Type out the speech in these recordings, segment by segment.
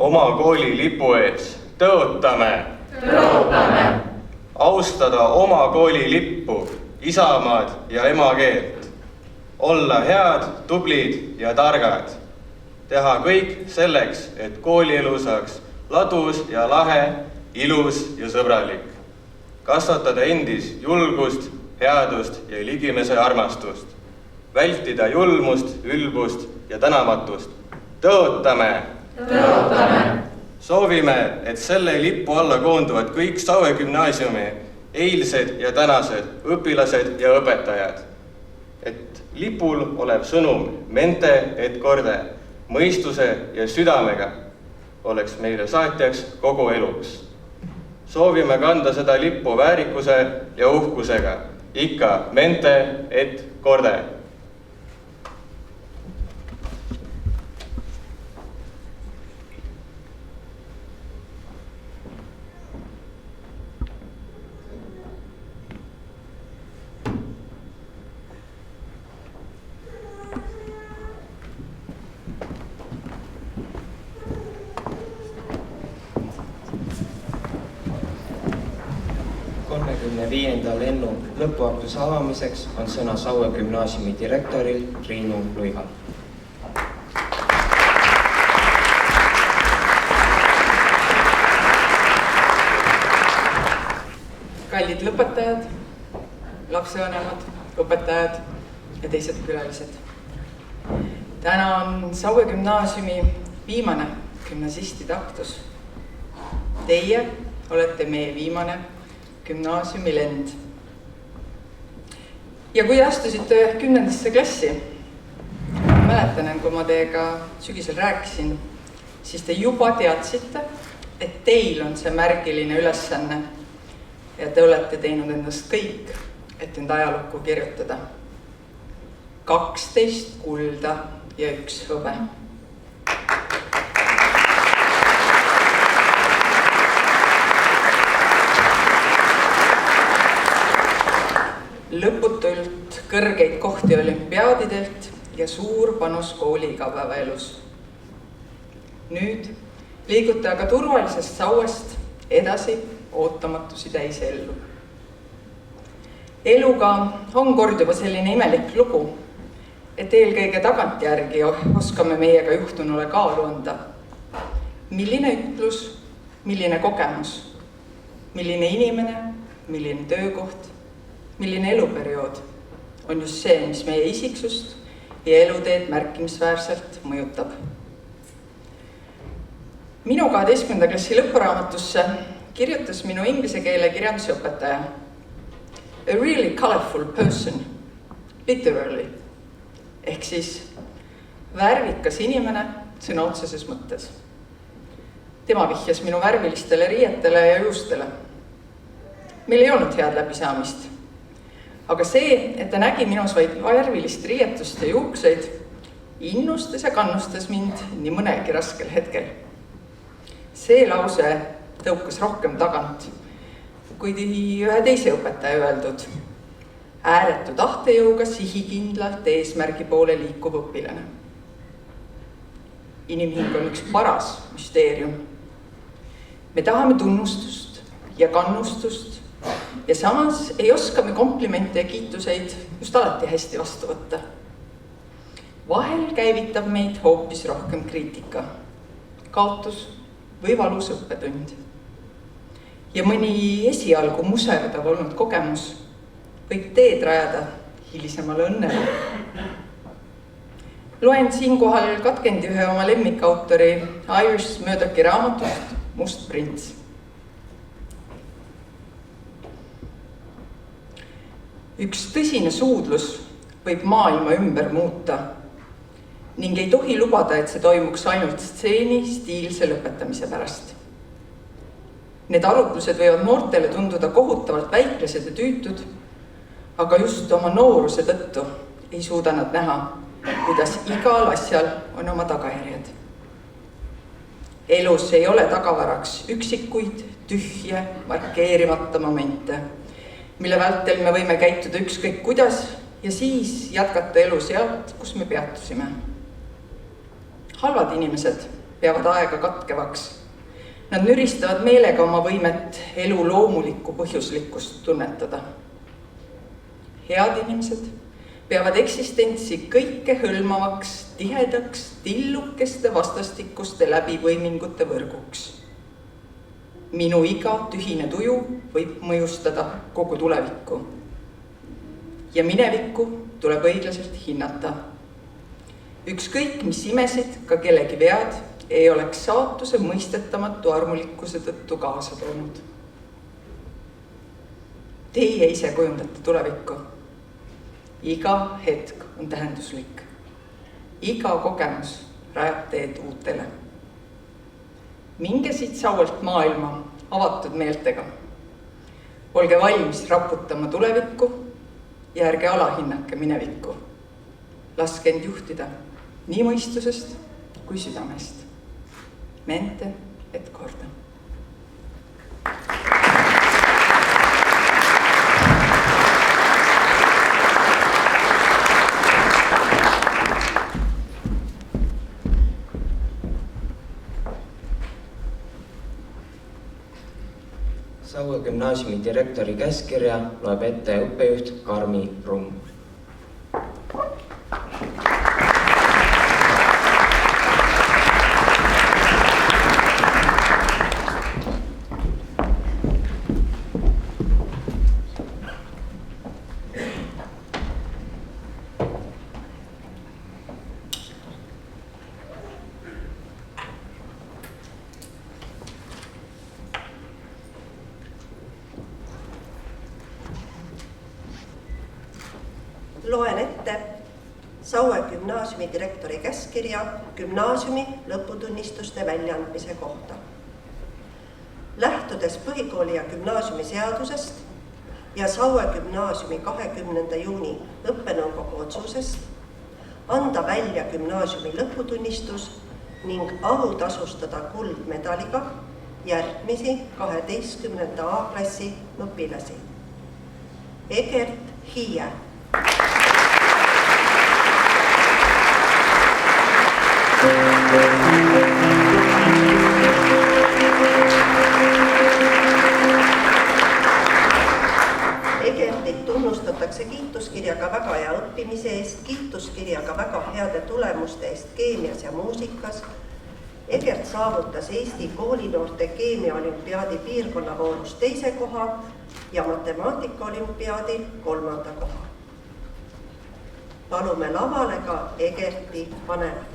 Oma kooli lipu ees tõotame. Austada oma kooli lippu, isamaad ja emakeelt. Olla head, tublid ja targad. Teha kõik selleks, et koolielu saaks ladus ja lahe, ilus ja sõbralik. Kasvatada endis julgust, headust ja ligimese armastust. Vältida julmust, ülbust ja tänamatust. Tõotame. Soovime, et selle lipu alla koonduvad kõik Saue gümnaasiumi eilsed ja tänased õpilased ja õpetajad. Et lipul olev sõnum mente et korde, mõistuse ja südamega oleks meile saatjaks kogu eluks. Soovime kanda seda lippu väärikuse ja uhkusega, ikka mente et korde. Lennu lõpuaktuse avamiseks on sõna Saue gümnaasiumi direktoril Triinu Luihal. Kallid lõpetajad, lapsevanemad, õpetajad ja teised külalised. Täna on Saue gümnaasiumi viimane gümnasistide aktus. Teie olete meie viimane gümnaasiumi lend. Ja kui astusite 10. klassi, mäletan, kui ma teiega sügisel rääkisin, siis te juba teadsite, et teil on see märgiline ülesanne ja te olete teinud endast kõik, et end ajalukku kirjutada. 12 kulda ja 1 hõbe. Lõputult kõrgeid kohti olümpiaadidelt ja suur panus kooli igapäevaelus. Nüüd liigute aga turvalisest Sauest edasi ootamatusi täis ellu. Eluga on kord juba selline imelik lugu, et eelkõige tagantjärgi oskame meiega juhtunule kaalu anda. Milline ütlus, milline kogemus, milline inimene, milline töökoht, milline eluperiood on just see, mis meie isiksust ja eluteed märkimisväärselt mõjutab. Minu 12. klassi lõpuraamatusse kirjutas minu inglise keele kirjandusõpetaja. A really colorful person, literally. Ehk siis värvikas inimene sõna otseses mõttes. Tema vihjas minu värvilistele riietele ja juustele. Meil ei olnud head läbisaamist. Aga see, et ta nägi minus vaid värvilist riietust ja juukseid, innustas ja kannustas mind nii mõnelgi raskel hetkel. See lause tõukas rohkem tagant, kui ühe teise õpetaja öeldud. Ääretu tahtejõuga sihikindlalt eesmärgi poole liikuv õpilane. Inimhing on üks paras müsteerium. Me tahame tunnustust ja kannustust ja samas ei oska me komplimente ja kiituseid just alati hästi vastu võtta. Vahel käivitab meid hoopis rohkem kriitika, kaotus või valus õppetund. Ja mõni esialgu muserdav olnud kogemus võib teed rajada hilisemale õnnele. Loen siinkohal katkendi ühe oma lemmikautori Irish Murdochi raamatust Must prints. Üks tõsine suudlus võib maailma ümber muuta ning ei tohi lubada, et see toimuks ainult stseeni stiilse lõpetamise pärast. Need arutlused võivad noortele tunduda kohutavalt väiklased ja tüütud, aga just oma nooruse tõttu ei suuda nad näha, kuidas igal asjal on oma tagajärjed. Elus ei ole tagavaraks üksikuid, tühje, markeerimata momente, mille vältel me võime käituda ükskõik kuidas ja siis jätkata elu sealt, kus me peatusime. Halvad inimesed peavad aega katkevaks. Nad nüristavad meelega oma võimet elu loomulikku põhjuslikkust tunnetada. Head inimesed peavad eksistentsi kõike hõlmavaks, tihedaks, tillukeste vastastikuste läbivõimingute võrguks. Minu iga tühine tuju võib mõjustada kogu tulevikku. Ja minevikku tuleb õiglaselt hinnata. Ükskõik, mis imesid, ka kellegi vead, ei oleks saatuse mõistetamatu armulikkuse tõttu kaasa toonud. Teie ise kujundate tulevikku. Iga hetk on tähenduslik. Iga kogemus rajab teed uutele. Minge siit saualt maailma avatud meeltega. Olge valmis raputama tulevikku ja ärge alahinnake minevikku. Laske end juhtida nii mõistusest kui südamest. Mente et korda. Saue gümnaasiumi direktori käskkirja loeb ette õppejuht Karmi Rumm. Loen ette Saue gümnaasiumi direktori käskkirja gümnaasiumi lõputunnistuste väljaandmise kohta. Lähtudes põhikooli ja gümnaasiumi seadusest ja Saue gümnaasiumi 20. juuni õppenõukogu otsusest anda välja gümnaasiumi lõputunnistus ning autasustada kuldmedaliga järgmisi 12. A-klassi õpilasi. Egert Hiie. Egertit tunnustatakse kiituskirjaga väga hea õppimise eest, kiituskirjaga väga heade tulemuste eest keemias ja muusikas. Egert saavutas Eesti koolinoorte keemiaolümpiaadi piirkonnavoorus 2. koha ja matemaatikaolümpiaadi 3. koha. Palume lavale ka Egerti vanemad.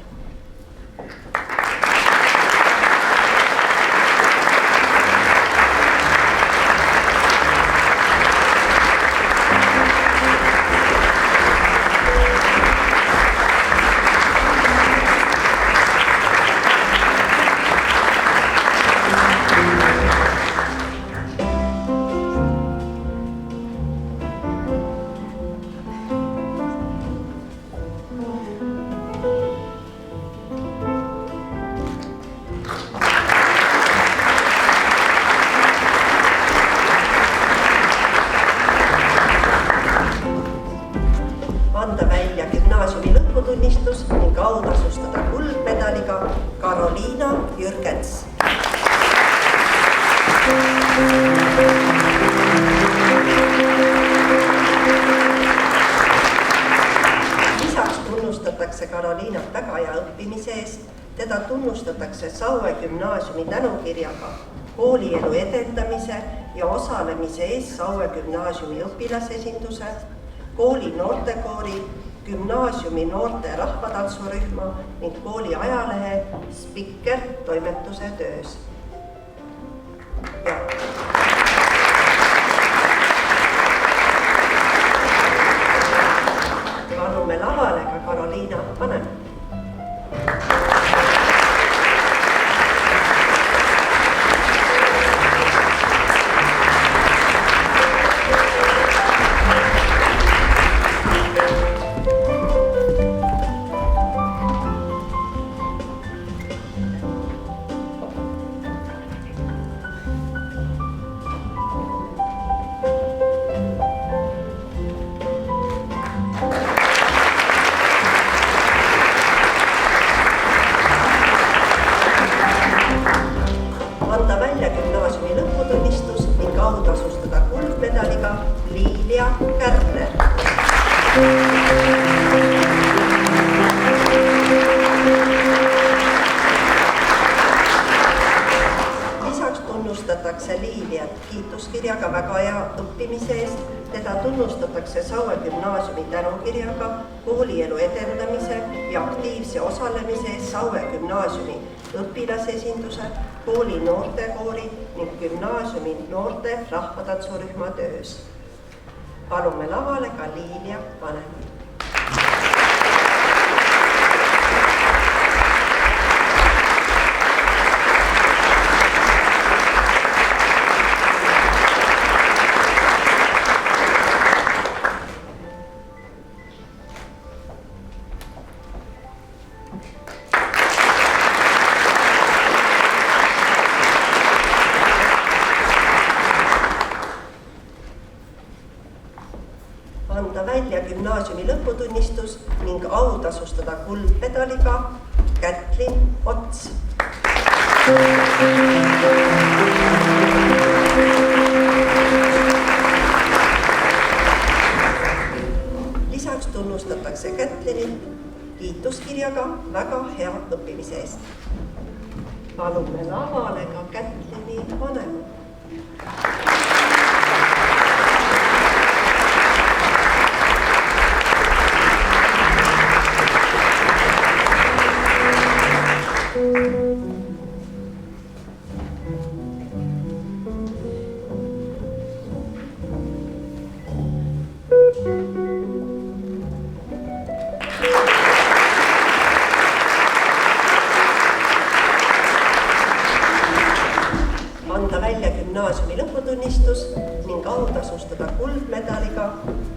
kuldmedaliga Karoliina Jürgens. Lisaks tunnustatakse Karoliinat väga hea õppimise eest. Teda tunnustatakse Saue gümnaasiumi tänukirjaga koolielu edendamise ja osalemise eest Saue gümnaasiumi õpilasesinduse, kooli noortekoori, gümnaasiumi noorte rahvatantsurühma ning kooli ajalehe Spikker toimetuse töös. Palume lavale ka Karoliina vanem. Anda välja gümnaasiumi lõputunnistus ning autasustada kuldmedaliga Liilia Kärner. Lisaks tunnustatakse Liiliat kiituskirjaga väga hea õppimise eest. Teda tunnustatakse Saue gümnaasiumi tänukirjaga koolielu edendamise ja aktiivse osalemise eest Saue gümnaasiumi õpilasesinduse, kooli noortekoori ning gümnaasiumi noorte rahvatantsurühma töös. Palume lavale ka Liilia vanem. Anda välja gümnaasiumi lõputunnistus ning autasustada kuldmedaliga Kätlin Ots. Lisaks tunnustatakse Kätlinit kiituskirjaga väga hea õppimise eest. Palume lavale ka Kätlini vanema. Anda välja gümnaasiumi lõputunnistus ning autasustada kuldmedaliga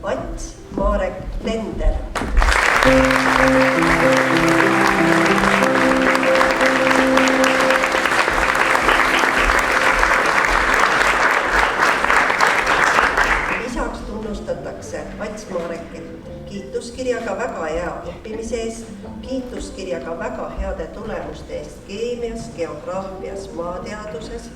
Ats Marek Tender. Lisaks tunnustatakse Ats Marekit kiituskirjaga väga hea õppimise eest, kiituskirjaga väga heade tulemuste eest keemias, geograafias, maateaduses.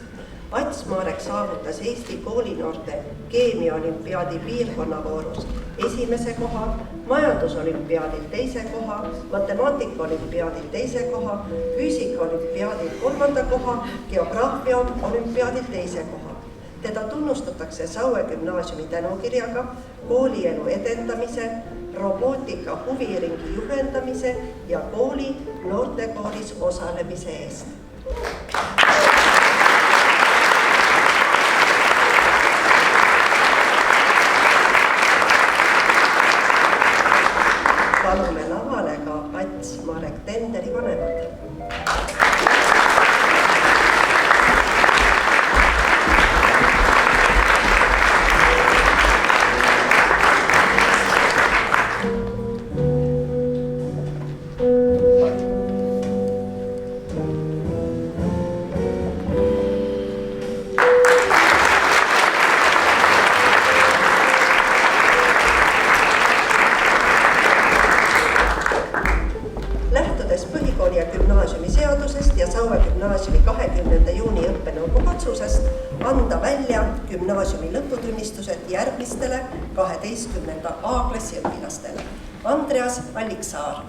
Ats Marek saavutas Eesti koolinoorte keemiaolümpiaadi piirkonnavoorus esimese koha, majandusolümpiaadil teise koha, matemaatikaolümpiaadil teise koha, füüsikaolümpiaadil kolmanda koha, geograafia olümpiaadil teise koha. Teda tunnustatakse Saue gümnaasiumi tänukirjaga koolielu edendamise, robootika huviringi juhendamise ja kooli noortekooris osalemise eest. Palume lavale ka Ats Marek Tenderi vanemad. põhikooli ja gümnaasiumi seadusest ja Saue gümnaasiumi 20. juuni õppenõukogu otsusest anda välja gümnaasiumi lõputunnistused järgmistele 12. A-klassi õpilastele. Andreas Alliksaar.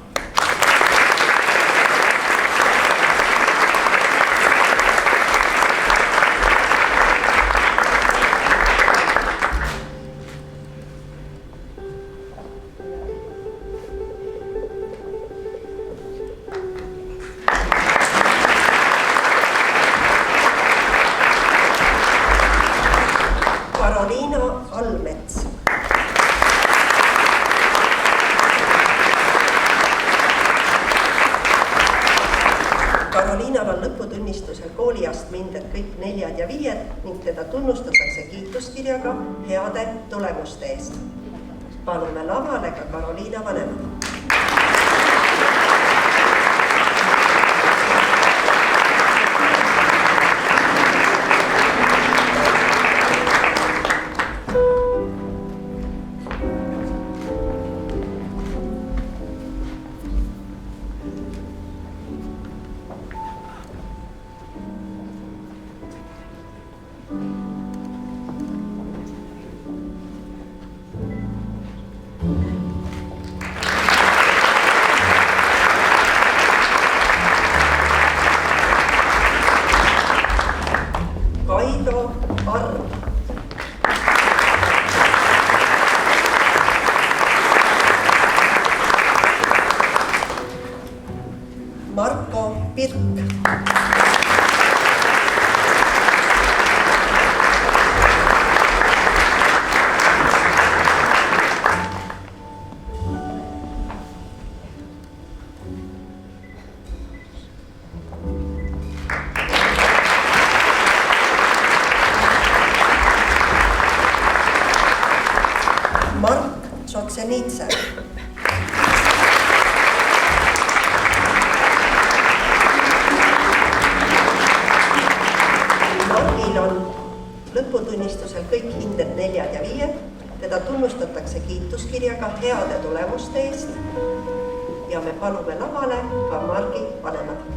Karoliinal on lõputunnistusel kooliastme hinded kõik 4 ja 5 ning teda tunnustatakse kiituskirjaga heade tulemuste eest. Palume lavale ka Karoliina vanemad. Kaido Arv. Marko Pirk. Mark Tsotsenitse. Margil on lõputunnistusel kõik hinded 4 ja 5. Teda tunnustatakse kiituskirjaga heade tulemuste eest ja me palume lavale ka Margi vanemad.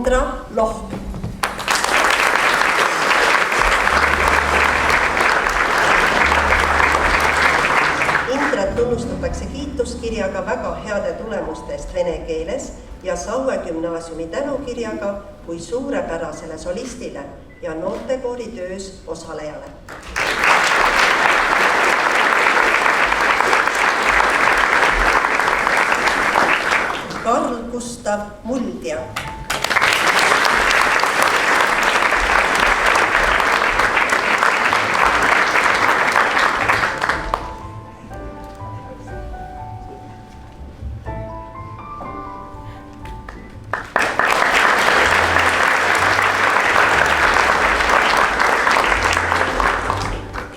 Indra Lohk. Indret tunnustatakse kiituskirjaga väga heade tulemuste eest vene keeles ja Saue gümnaasiumi tänukirjaga kui suurepärasele solistile ja noortekoori töös osalejale. Karl Gustav Muldja.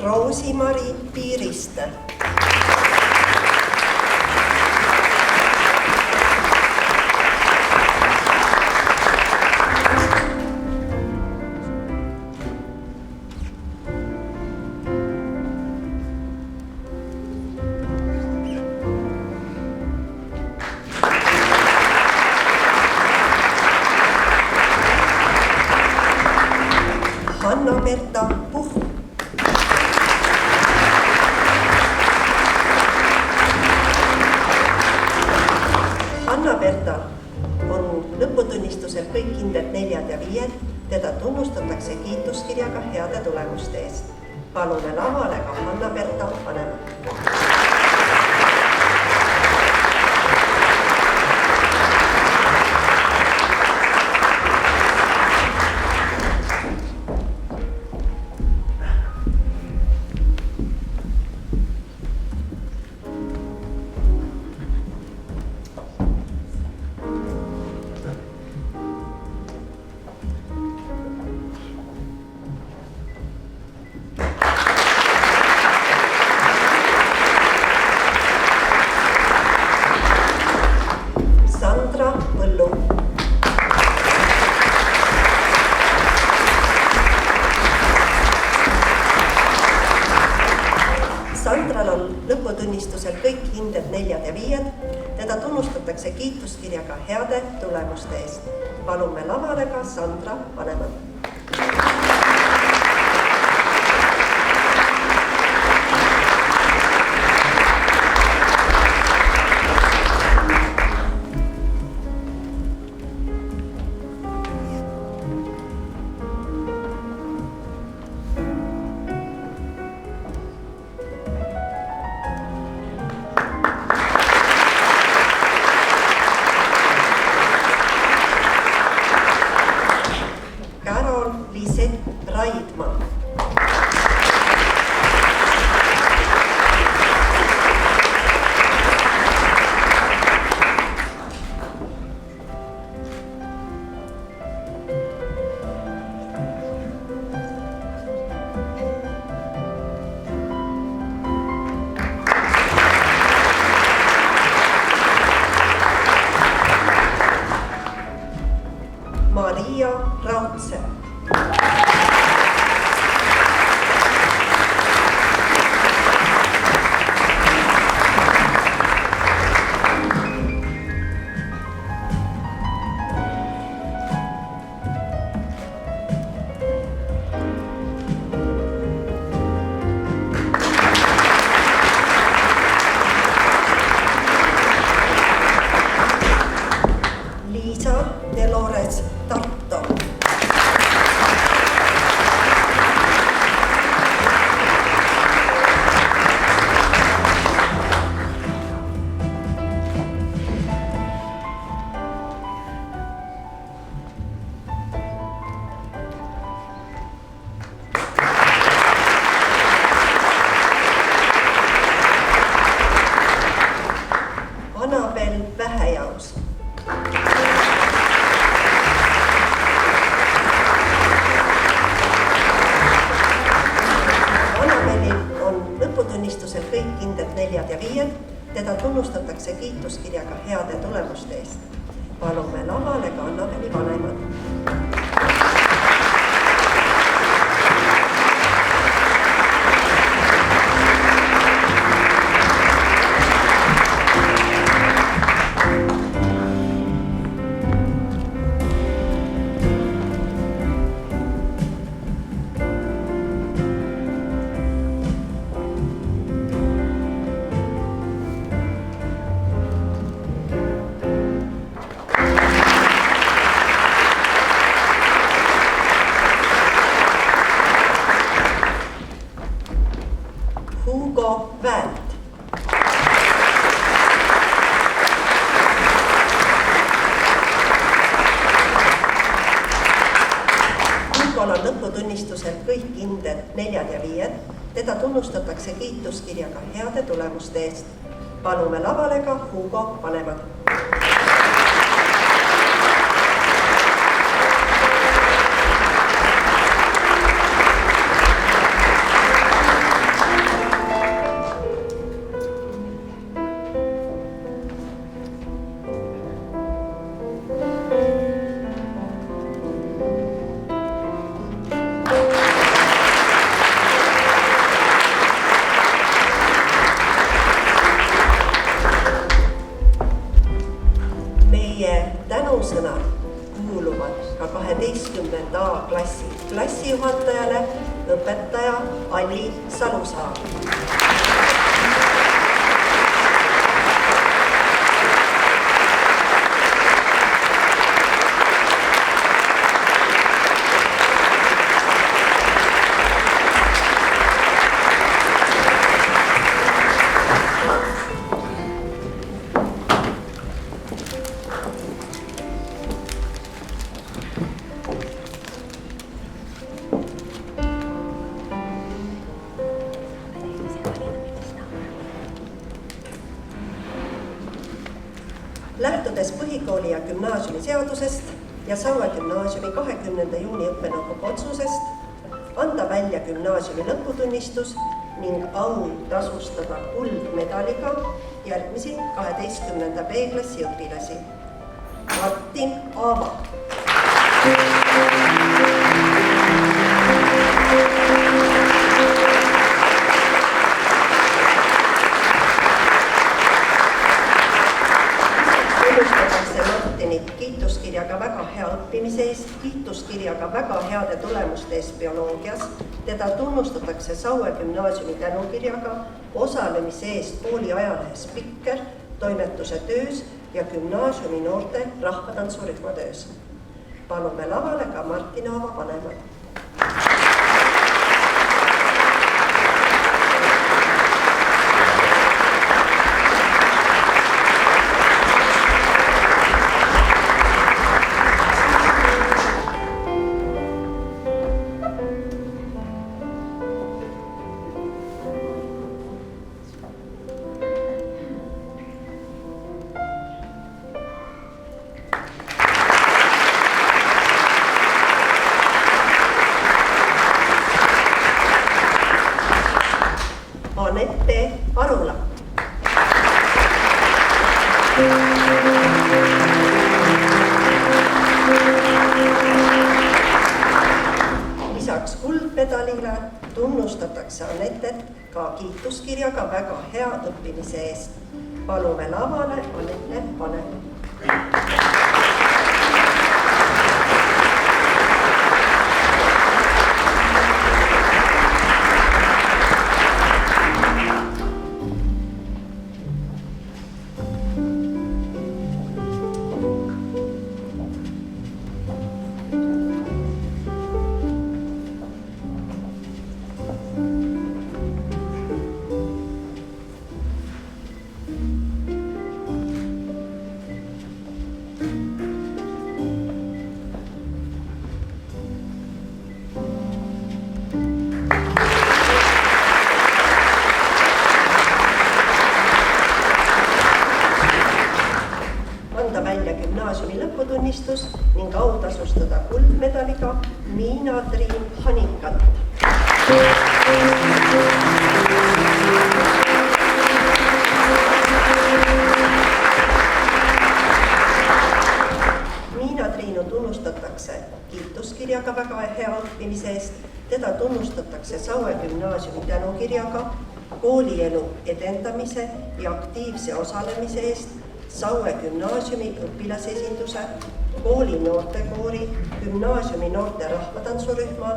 Rosi-Mari Piiriste. Hanna-Berta Puhk. Hanna-Berta on lõputunnistusel kõik hinded 4 ja 5, teda tunnustatakse kiituskirjaga heade tulemuste eest. Palume lavale ka Hanna-Berta vanemat. Sandral on lõputunnistusel kõik hinded 4 ja 5, teda tunnustatakse kiituskirjaga heade tulemuste eest. Palume lavale ka Sandra vanemat. Raidma. Maria Raudse. Dolores Tarto. Annabel Vähejaus. Lõputunnistusel kõik hinded 4 ja 5, teda tunnustatakse kiituskirjaga heade tulemuste eest. Palume lavale ka Annabeli vanemad. lõputunnistusel kõik kindlad 4 ja 5. Teda tunnustatakse kiituskirjaga heade tulemuste eest. Palume lavale ka Hugo vanemad. Tänusõnad kuuluvad ka 12. A klassi klassijuhatajale õpetaja Alli Salusaar. Lähtudes põhikooli ja gümnaasiumi seadusest ja Saue gümnaasiumi 20. juuni õppenõukogu otsusest anda välja gümnaasiumi lõputunnistus ning au tasustada kuldmedaliga järgmisi 12. B-klassi õpilasi. Martin Aava. Martinit kiituskirjaga väga hea õppimise eest, kiituskirjaga väga heade tulemuste eest bioloogias. Teda tunnustatakse Saue gümnaasiumi tänukirjaga osalemise eest kooli ajalehes Spikker, toimetuse töös ja gümnaasiumi noorte rahvatantsurühma töös. Palume lavale ka Martin Aava vanemad. Anette Arula. Lisaks kuldmedalile tunnustatakse Anettet ka kiituskirjaga väga hea õppimise eest. Palume lavale Anette vanemad. Gümnaasiumi lõputunnistus ning au tasustada kuldmedaliga Miina Triin Hanikat. Miina Triinu tunnustatakse kiituskirjaga väga hea õppimise eest. Teda tunnustatakse Saue gümnaasiumi tänukirjaga koolielu edendamise ja aktiivse osalemise eest Saue gümnaasiumi õpilasesinduse, kooli noortekoori, gümnaasiumi noorte rahvatantsurühma,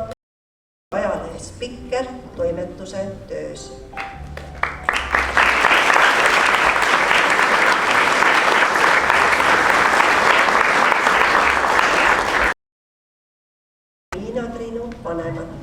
ajalehes Spikker, toimetuse töös. Miina Triinu vanemad.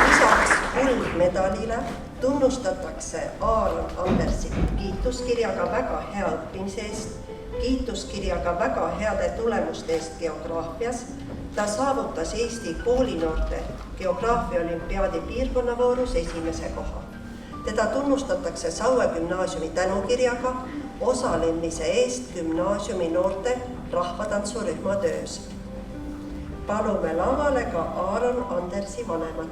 Lisaks kuldmedalile tunnustatakse Aaron Andersit kiituskirjaga väga hea õppimise eest, kiituskirjaga väga heade tulemuste eest geograafias. Ta saavutas Eesti koolinoorte geograafia olümpiaadi piirkonnavoorus esimese koha. Teda tunnustatakse Saue gümnaasiumi tänukirjaga osalemise eest gümnaasiumi noorte rahvatantsurühma töös. Palume lavale ka Aaron Andersi vanemad.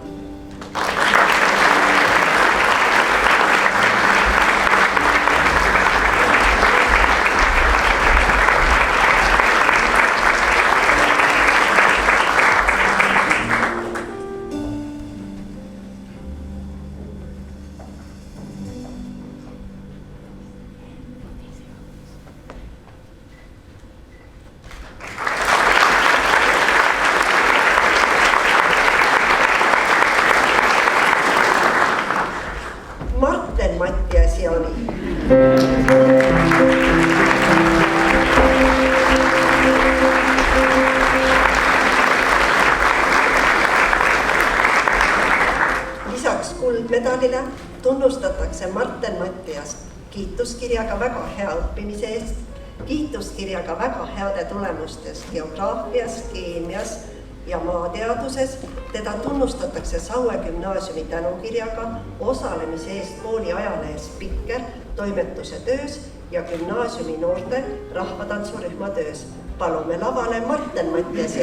Lisaks kuldmedalile tunnustatakse Marten Mattiast kiituskirjaga väga hea õppimise eest, kiituskirjaga väga heade tulemustest geograafias, keemias ja maateaduses. Teda tunnustatakse Saue gümnaasiumi tänukirjaga osalemise eest kooli ajalehes Pikker toimetuse töös ja gümnaasiumi noorte rahvatantsurühma töös. Palume lavale Marten Mattiasi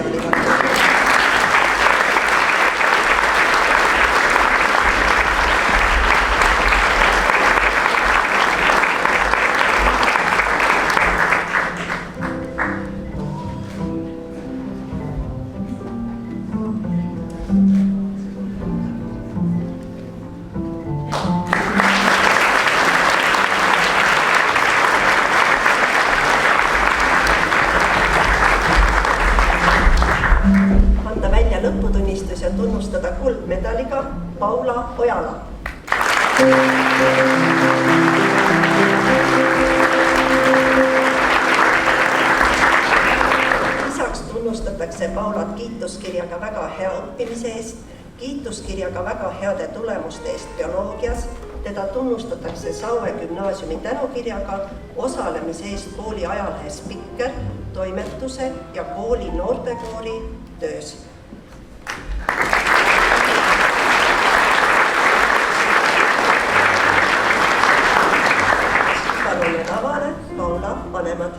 ja lõputunnistus ja tunnustada kuldmedaliga Paula Ojala. Lisaks tunnustatakse Paulat kiituskirjaga väga hea õppimise eest, kiituskirjaga väga heade tulemuste eest bioloogias. Teda tunnustatakse Saue gümnaasiumi tänukirjaga osalemise eest kooli ajalehes Pikker toimetuse ja kooli noortekoori töös. Palume lavale Paula vanemad.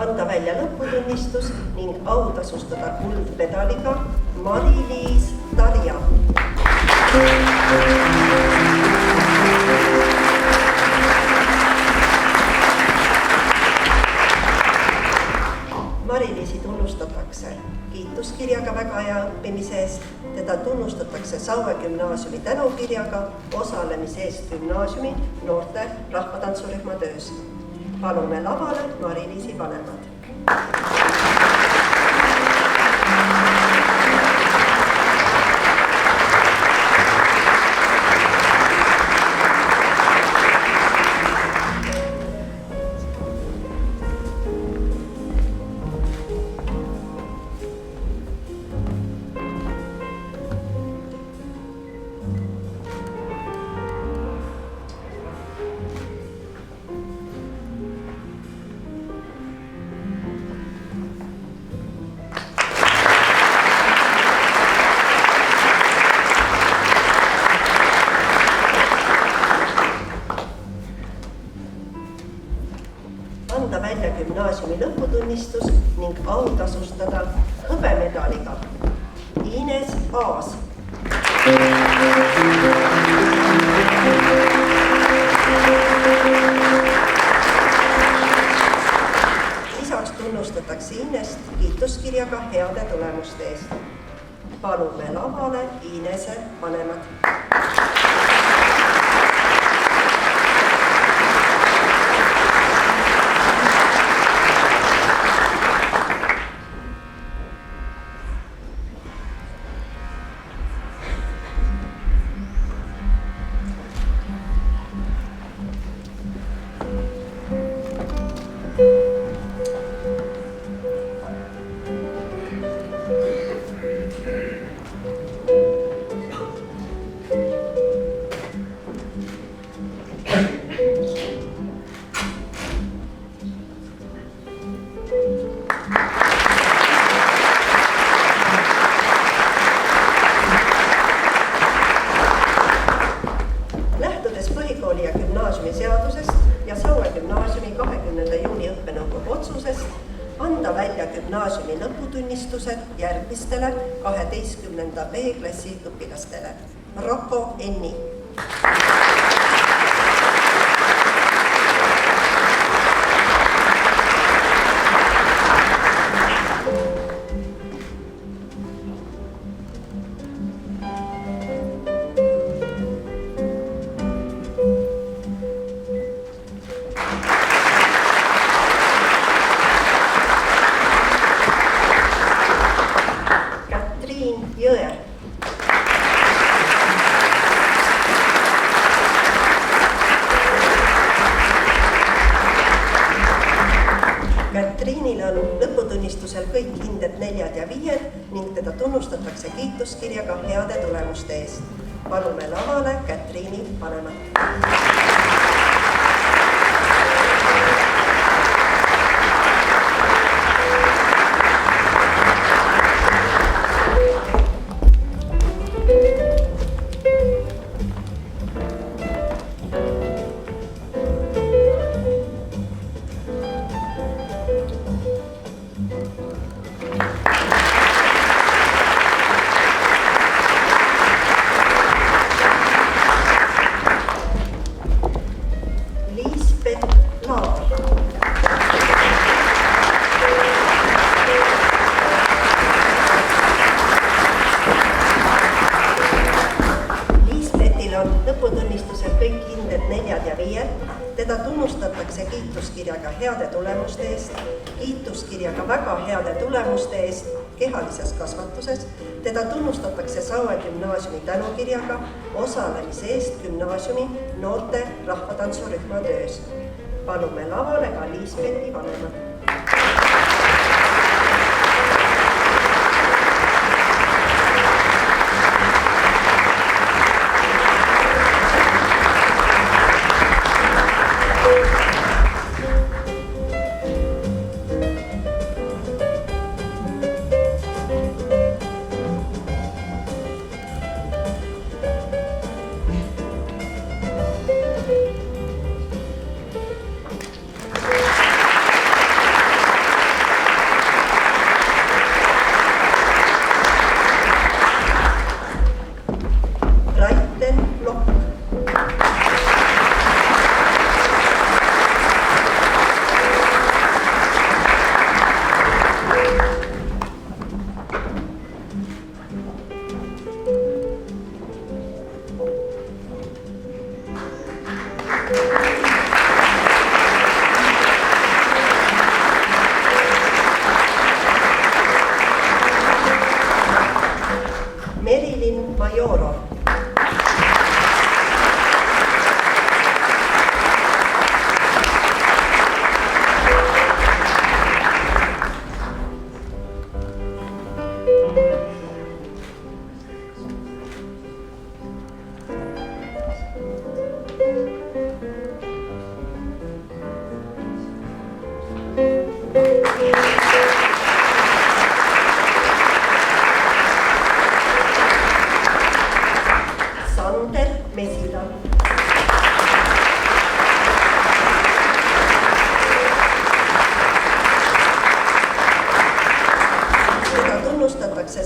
Anda välja lõputunnistus ning autasustada kuldmedaliga Mari-Liis Tarja. Mari-Liisi tunnustatakse kiituskirjaga väga hea õppimise eest. Teda tunnustatakse Saue gümnaasiumi tänukirjaga osalemise eest gümnaasiumi noorte rahvatantsurühma töös. Palume lavale Mari-Liisi vanemad. Anda välja gümnaasiumi lõputunnistus ning autasustada hõbemedaliga Ines Aas. Lisaks tunnustatakse Inest kiituskirjaga heade tulemuste eest. Palume lavale Inese vanemad. Lähtudes põhikooli ja gümnaasiumi seadusest ja Saue gümnaasiumi 20. juuni õppenõukogu otsusest anda välja gümnaasiumi lõputunnistused järgmistele 12. B-klassi õpilastele. Rocco Enni. Jõe. Katriinil on lõputunnistusel kõik hinded 4 ja 5 ning teda tunnustatakse kiituskirjaga heade tulemuste eest. Palume lavale Katriini vanemad. Lõputunnistusel kõik hinded 4 ja 5. Teda tunnustatakse kiituskirjaga heade tulemuste eest, kiituskirjaga väga heade tulemuste eest kehalises kasvatuses. Teda tunnustatakse Saue gümnaasiumi tänukirjaga osalemise eest gümnaasiumi noorte rahvatantsurühma töös. Palume lavale ka Liisbeti vanemad. Merilin Majoro.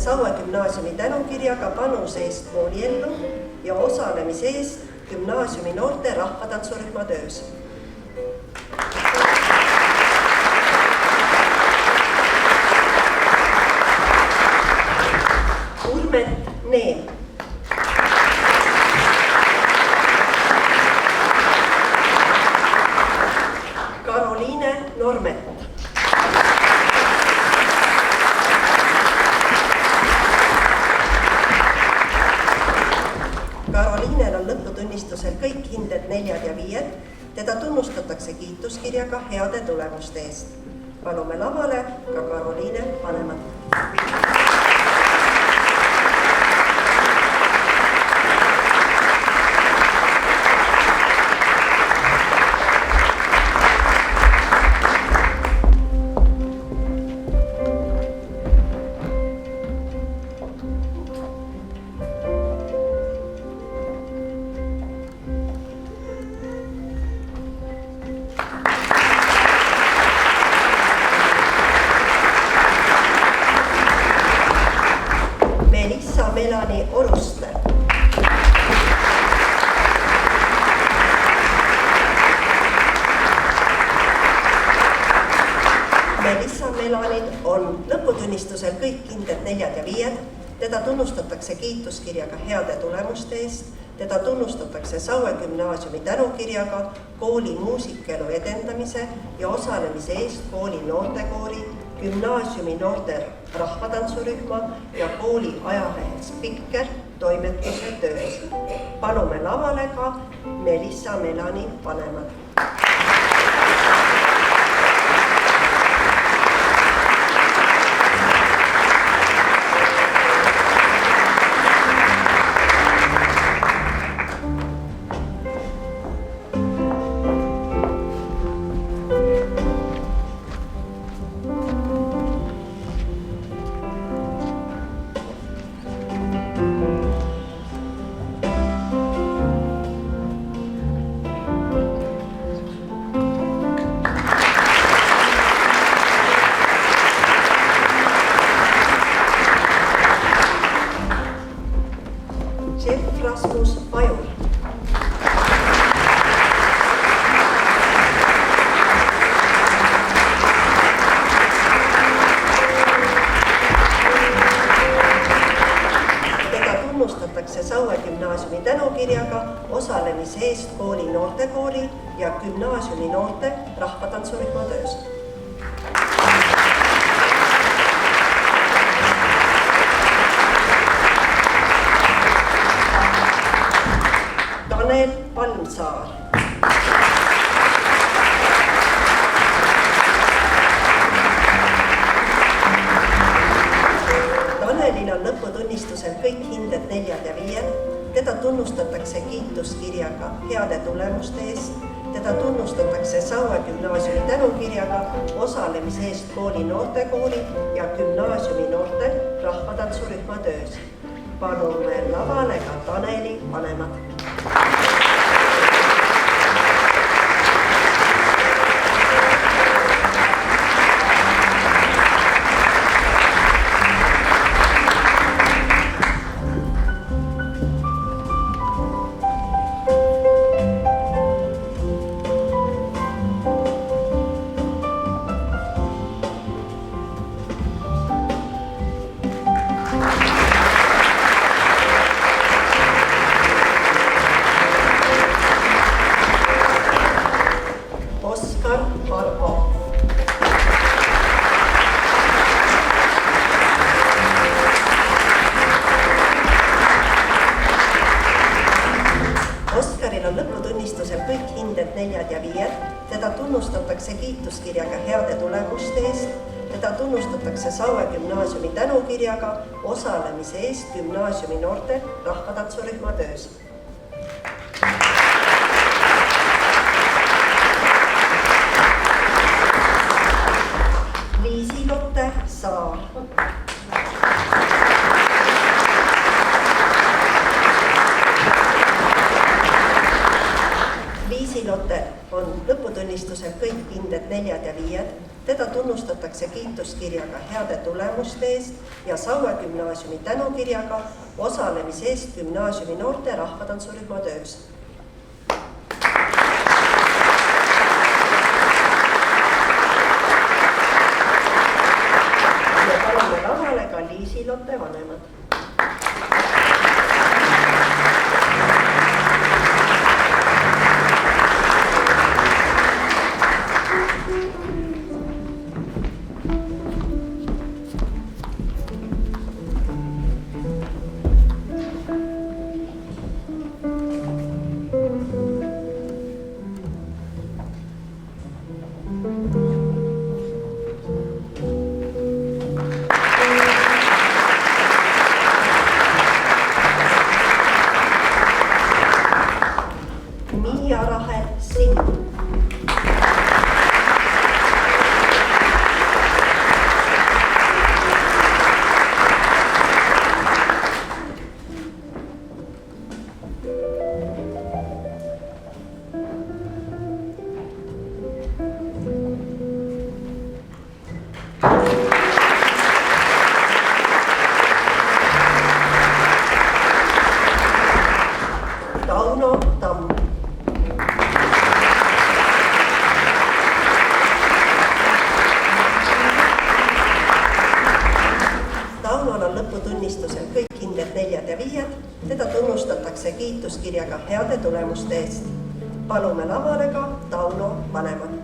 Saue gümnaasiumi Gümnaasiumi tänukirjaga panuse eest kooliellu ja osalemise eest gümnaasiumi noorte rahvatantsurühma töös. Urmet Neem. Karoliine Normet. Karoliinel on lõputunnistusel kõik hinded 4 ja 5. Teda tunnustatakse kiituskirjaga heade tulemuste eest. Palume lavale ka Karoliine vanemad. Melani Oruste. Melissa Melanil on lõputunnistusel kõik hinded 4 ja 5. Teda tunnustatakse kiituskirjaga heade tulemuste eest. Teda tunnustatakse Saue gümnaasiumi tänukirjaga kooli muusikaelu edendamise ja osalemise eest kooli noortekoori, gümnaasiumi noorte rahvatantsurühma ja kooli ajalehe Spikker toimetuse töös. Palume lavale ka Melissa Melani vanemad. Rasmus Pajur. Teda tunnustatakse Saue gümnaasiumi tänukirjaga osalemise eest kooli noortekoori ja gümnaasiumi noorte rahvatantsurühma töös. Tanel Palmsaar. Tanelil on lõputunnistusel kõik hinded 4 ja 5. Teda tunnustatakse kiituskirjaga heade tulemuste eest. Teda tunnustatakse Saue gümnaasiumi tänukirjaga osalemise eest kooli noortekoori ja gümnaasiumi noorte rahvatantsurühma töös. Palume lavale ka Taneli vanemad. Oskaril on lõputunnistusel kõik hinded 4 ja 5. Teda tunnustatakse kiituskirjaga heade tulemuste eest. Teda tunnustatakse Saue gümnaasiumi tänukirjaga osalemise eest gümnaasiumi noorte rahvatantsurühma töös. Liisi-Lotte Saar. Liisi-Lotte on lõputunnistusel kõik hinded 4 ja 5. Teda tunnustatakse kiituskirjaga heade tulemuste eest ja Saue gümnaasiumi tänukirjaga osalemise eest gümnaasiumi noorte rahvatantsurühma töös. Ja palume lavale ka Liisi-Lotte vanemad. Kiituskirjaga heade tulemuste eest. Palume lavale ka Tauno vanemad.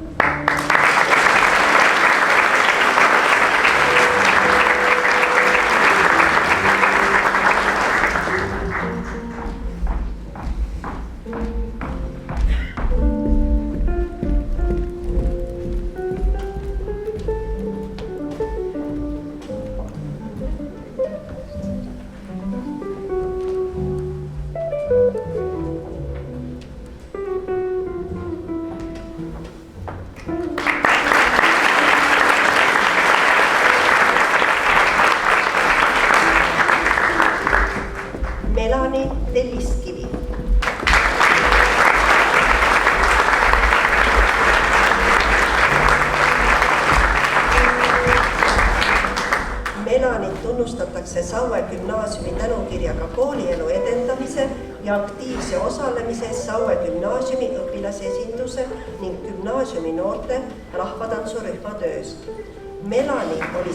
Saue gümnaasiumi tänukirjaga koolielu edendamise ja aktiivse osalemise Saue gümnaasiumi õpilasesinduse ning gümnaasiumi noorte rahvatantsurühma töös. Melani oli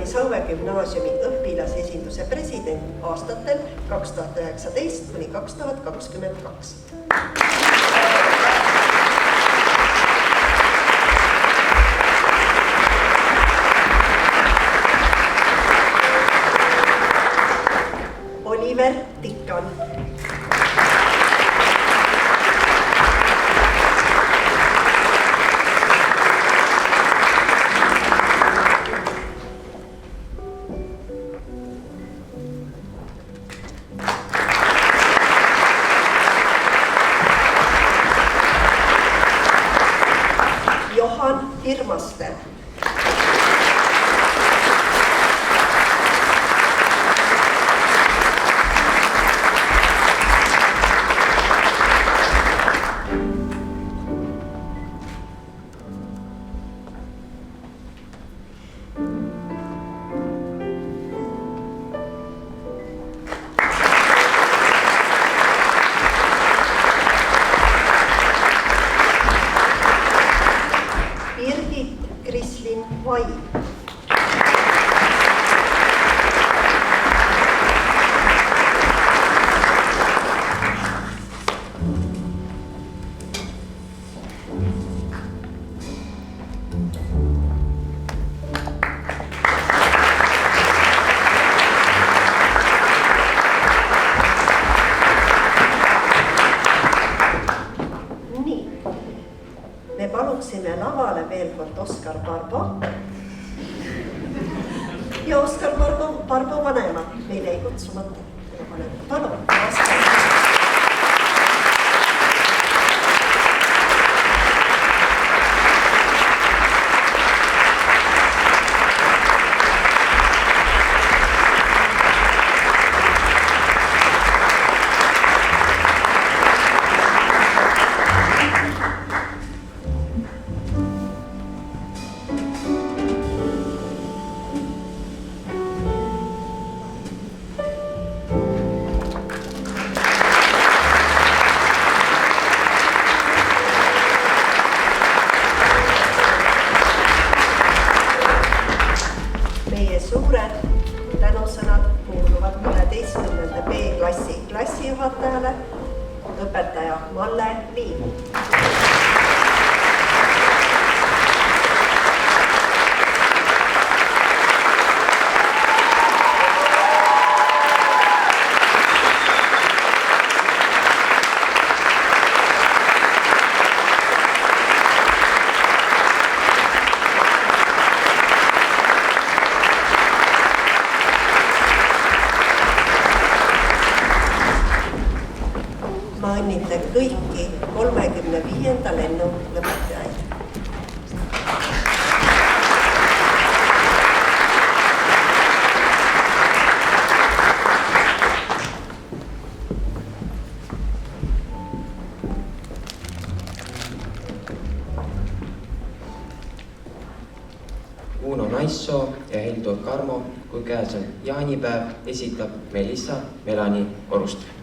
Saue gümnaasiumi õpilasesinduse president aastatel 2019 kuni 2022. Tikkan. Johan Hirmaste. Paluksime lavale veel kord Oskar Barbo ja Oskar Barbo vanemad. Meil ei kutsumata. Palun, Oskar. koolijuhatajale, õpetaja Malle Liiv. Ma õnnitlen kõiki 35. lennu lõpetajaid. Uno Naissoo ja Heldur Karmo, kui käes on jaanipäev, esitab Melissa Melani Oruste.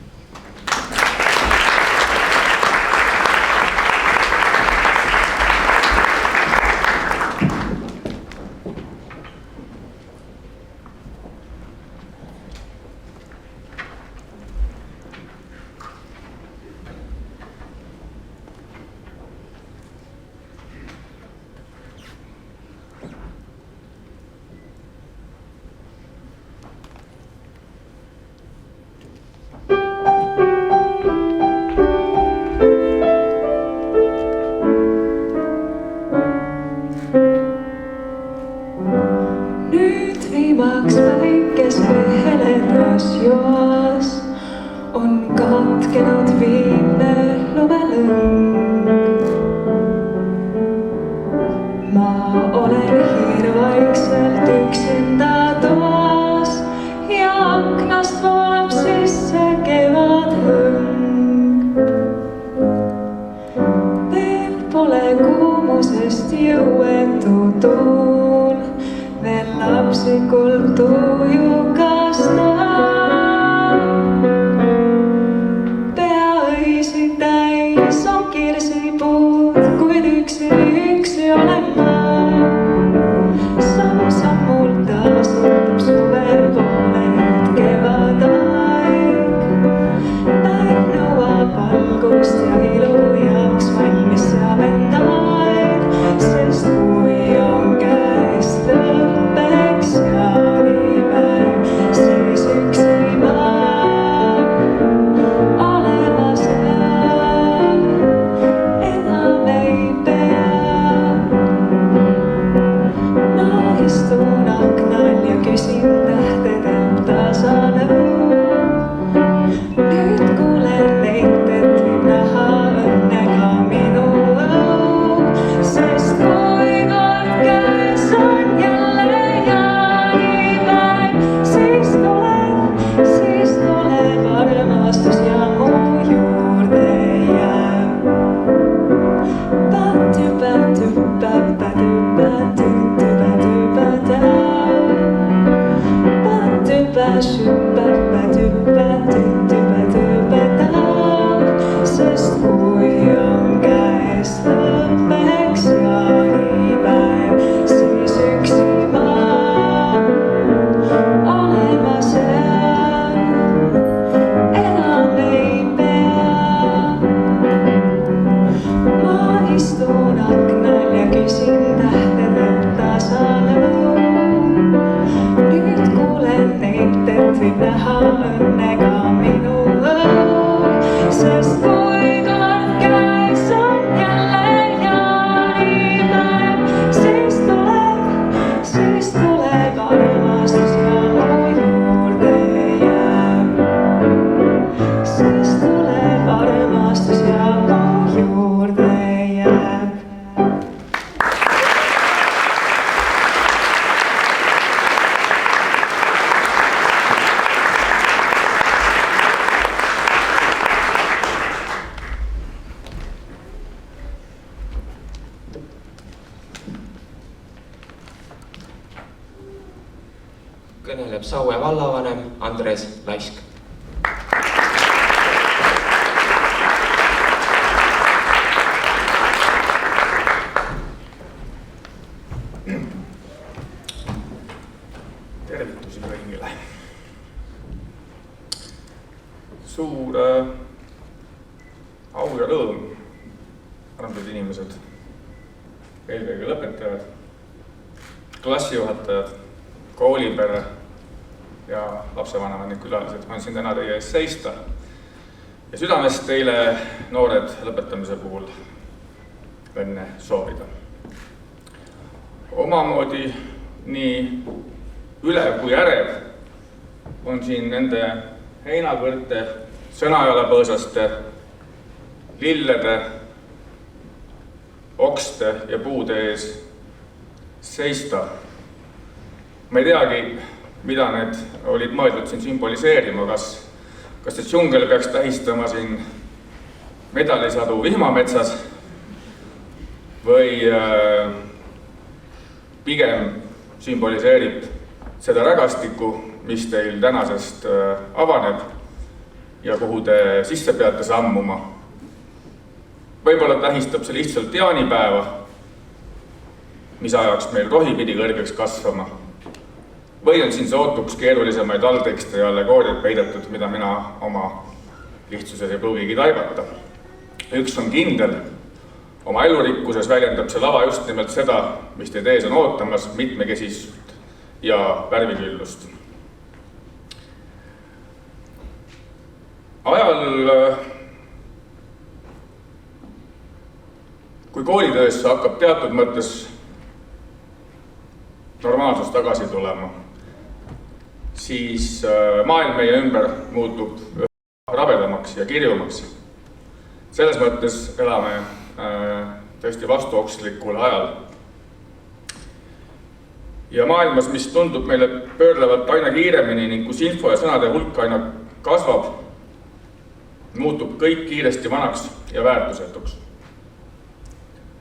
Kõneleb Saue vallavanem Andres Laisk. Tervitusi kõigile. suur au ja rõõm, armsad inimesed, eelkõige lõpetajad, klassijuhatajad, koolipere ja lapsevanemad ning külalised. Ma olen siin täna teie ees seista ja südamest teile, noored, lõpetamise puhul õnne soovida. Omamoodi nii ülev kui ärev on siin nende heinakõrte, sõnajalapõõsaste, lillede, okste ja puude ees seista. Ma ei teagi, mida need olid mõeldud siin sümboliseerima, kas see džungel peaks tähistama siin medalisadu vihmametsas või pigem sümboliseerib seda rägastikku, mis teil tänasest avaneb ja kuhu te sisse peate sammuma. Võib-olla tähistab see lihtsalt jaanipäeva, mis ajaks meil rohi pidi kõrgeks kasvama. Või on siin sootuks keerulisemaid alltekste ja allegooriat peidetud, mida mina oma lihtsuses ei pruugigi taibata. Üks on kindel, oma elurikkuses väljendab see lava just nimelt seda, mis teid ees on ootamas, mitmekesisust ja värviküllust. Ajal, kui koolitöösse hakkab teatud mõttes normaalsus tagasi tulema, siis maailm meie ümber muutub rabedamaks ja kirjumaks. Selles mõttes elame tõesti vastuokslikul ajal. Ja maailmas, mis tundub meile pöörlevat aina kiiremini ning kus info ja sõnade hulk aina kasvab, muutub kõik kiiresti vanaks ja väärtusetuks.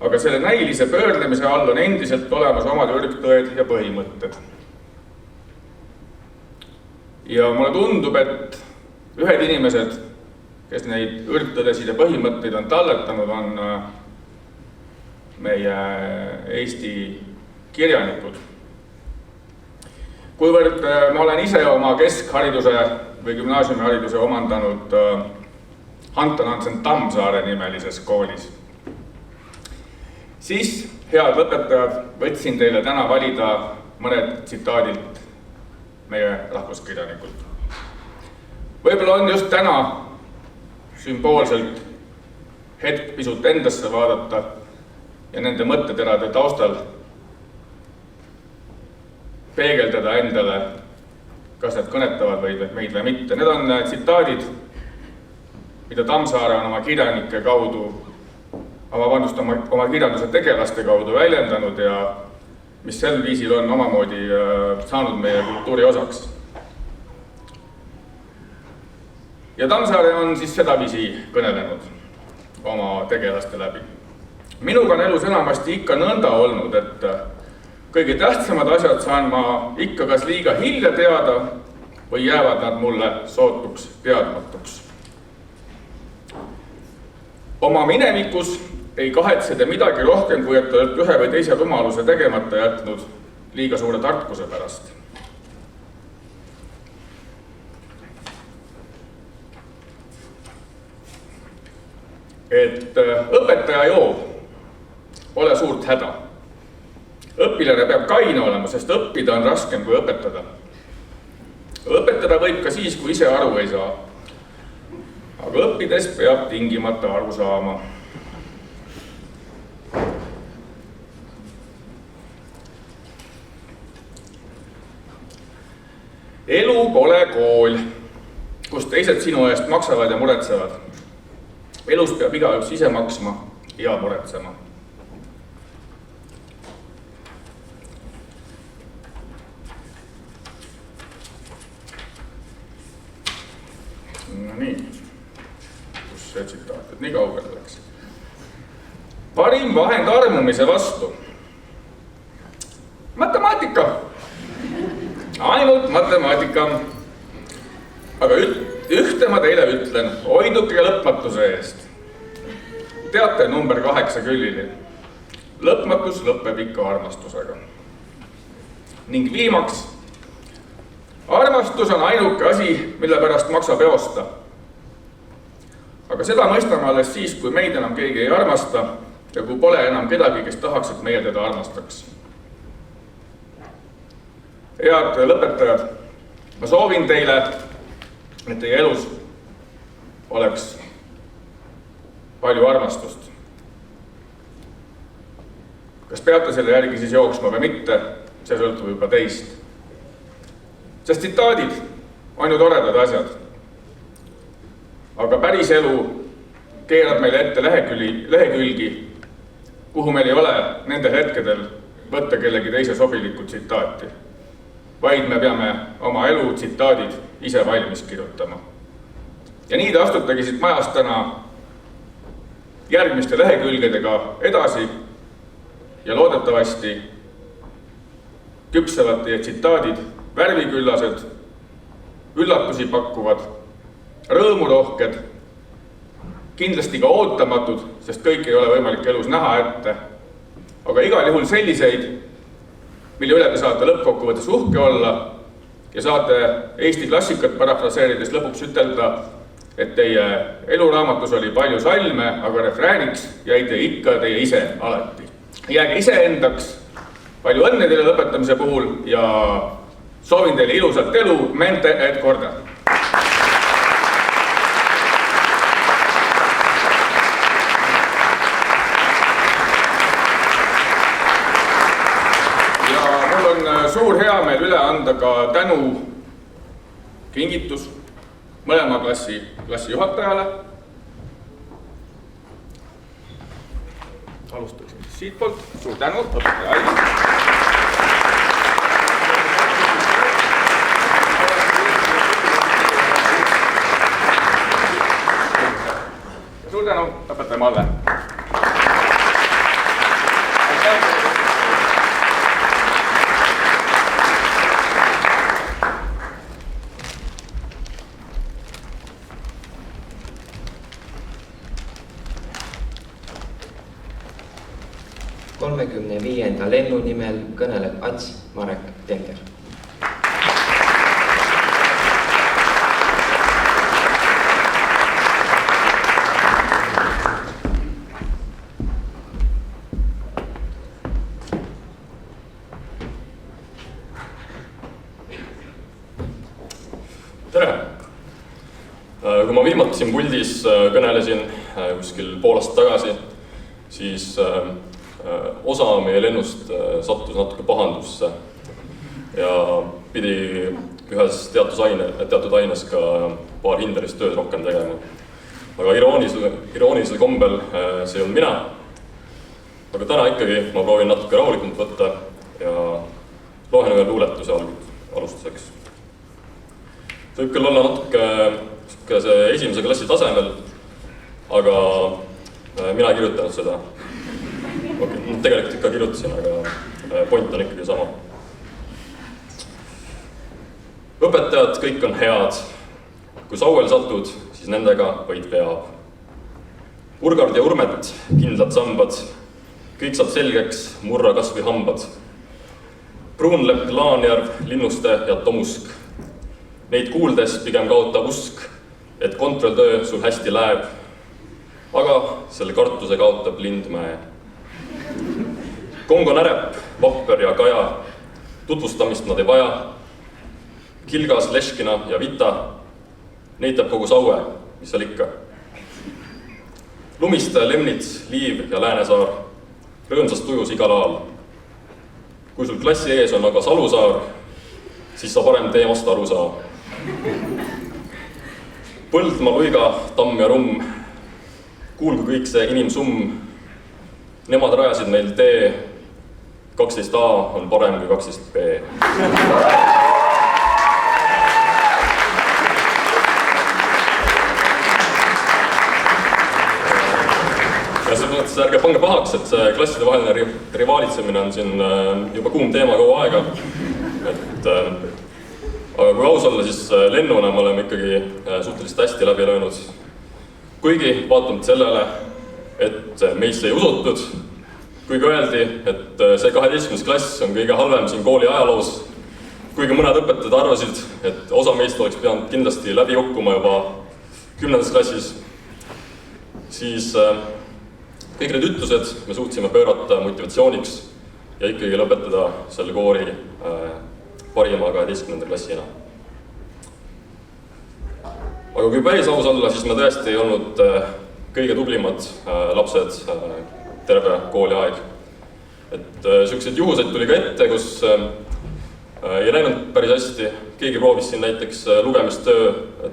Aga selle näilise pöörlemise all on endiselt olemas omad ürgtõed ja põhimõtted. Ja mulle tundub, et ühed inimesed, kes neid ürgtõdesid ja põhimõtteid on talletanud, on meie Eesti kirjanikud. Kuivõrd ma olen ise oma keskhariduse või gümnaasiumihariduse omandanud Anton Hansen Tammsaare nimelises koolis, siis, head lõpetajad, võtsin teile täna valida mõned tsitaadilt meie rahvuskirjanikult. Võib-olla on just täna sümboolselt hetk pisut endasse vaadata ja nende mõtteterade taustal peegeldada endale, kas need kõnetavad meid või mitte. Need on tsitaadid, mida Tammsaare on oma kirjanike kaudu, oma kirjanduse tegelaste kaudu väljendanud ja mis sel viisil on omamoodi saanud meie kultuuri osaks. Ja Tammsaare on siis sedaviisi kõnelenud oma tegelaste läbi. Minuga on elus enamasti ikka nõnda olnud, et kõige tähtsamad asjad saan ma ikka kas liiga hilja teada või jäävad nad mulle sootuks teadmatuks. Oma minevikus ei kahetse te midagi rohkem, kui et olete ühe või teise rumaluse tegemata jätnud liiga suure tarkuse pärast. Et õpetaja joob, ole suurt häda. Õpilane peab kaine olema, sest õppida on raskem kui õpetada. Õpetada võib ka siis, kui ise aru ei saa. Aga õppides peab tingimata aru saama. Elu pole kool, kus teised sinu eest maksavad ja muretsevad. Elus peab igaüks ise maksma ja muretsema. No nii, kus see tsitaat, et nii kaugele läks. Parim vahend armumise vastu. Matemaatika. Ainult matemaatika. Aga ühte ma teile ütlen, hoiduke lõpmatuse eest. Teate number 8 küllili. Lõpmatus lõpeb ikka armastusega. Ning viimaks, armastus on ainuke asi, mille pärast maksab eosta. Aga seda mõistame alles siis, kui meid enam keegi ei armasta ja kui pole enam kedagi, kes tahaks, et meie teda armastaks. Head lõpetajad, ma soovin teile, et teie elus oleks palju armastust. Kas peate selle järgi siis jooksma või mitte, see sõltub juba teist. Sest tsitaadid on ju toredad asjad. Aga päris elu keerab meile ette lehekülgi, kuhu meil ei ole nendel hetkedel võtta kellegi teise sobilikku tsitaati. Vaid me peame oma elu tsitaadid ise valmis kirjutama. Ja nii te astutegi siit majast täna järgmiste lehekülgedega edasi ja loodetavasti küpsevad teie tsitaadid värviküllased, üllatusi pakkuvad, rõõmurohked, kindlasti ka ootamatud, sest kõik ei ole võimalik elus näha ette, aga igal juhul selliseid, mille üle te saate lõppkokkuvõttes uhke olla ja saate Eesti klassikat parafraseerides lõpuks ütelda, et teie eluraamatus oli palju salme, aga refrääniks jäite ikka teie ise alati. Jääge ise endaks, palju õnne teile lõpetamise puhul ja soovin teile ilusat elu, mente et korda. Suur hea meil üle anda ka tänu kingitus mõlema klassi juhatajale. Alustaksin siis siitpoolt. Suur tänu, õpetaja Aili. Suur tänu, õpetaja Malle. lennu nimel kõneleb Ats Marek Tenger. Tere! Kui ma viimati siin puldis kõnelesin kuskil pool aastat tagasi, siis osa meie lennust sattus natuke pahandusse ja pidi ühes teatud aines ka paar hindelist tööd rohkem tegema. Aga iroonilisel kombel see on mina. Aga täna ikkagi ma proovin natuke rahulikult võtta ja loen ühe luuletuse alustuseks. See võib küll olla natuke see esimese klassi tasemel, aga mina ei kirjutanud seda. Tegelikult ikka kirjutasin, aga point on ikkagi sama. Õpetajad kõik on head. Kui sauel satud, siis nendega võid veab. Urgard ja Urmet, kindlad sambad, kõik saab selgeks, murra kas või hambad. Pruunlepp, Laanjärv, Linnuste ja Tomusk. Neid kuuldes pigem kaotab usk, et kontrolltöö sul hästi läheb, aga selle kartuse kaotab Lindmäe. Kongo Närep, Vapper ja Kaja, tutvustamist nad ei vaja. Kilgas, Leškina ja Vita, neitab kogu Saue, mis seal ikka. Lumiste, Lemnits, Liiv ja Läänesaar, rõõmsast tujus igal aal. Kui sul klassi ees on aga Salusaar, siis sa parem teemast aru saa. Põldmaa, Luiga, Tamm ja Rumm, kuulgu kõik see inimsumm. Nemad rajasid meil tee, 12A on parem kui 12B. Ja selles mõttes ärge pange pahaks, et see klasside vaheline rivaalitsemine on siin juba kuum teema kogu aega. Aga kui aus olla, siis lennuna me oleme ikkagi suhteliselt hästi läbi löönud. Kuigi vaatamata sellele, et meisse ei usutud, kuigi öeldi, et see 12. klass on kõige halvem siin kooli ajaloos, kuigi mõned õpetajad arvasid, et osa meist oleks pidanud kindlasti läbi hukkuma juba 10. klassis. siis kõik need ütlused me suutsime pöörata motivatsiooniks ja ikkagi lõpetada selle koori parima 12. klassina. Aga kui päris aus olla, siis me tõesti ei olnud kõige tublimad lapsed terve kooliaeg. Et selliseid juhuseid tuli ka ette, kus ei läinud päris hästi. Keegi proovis siin näiteks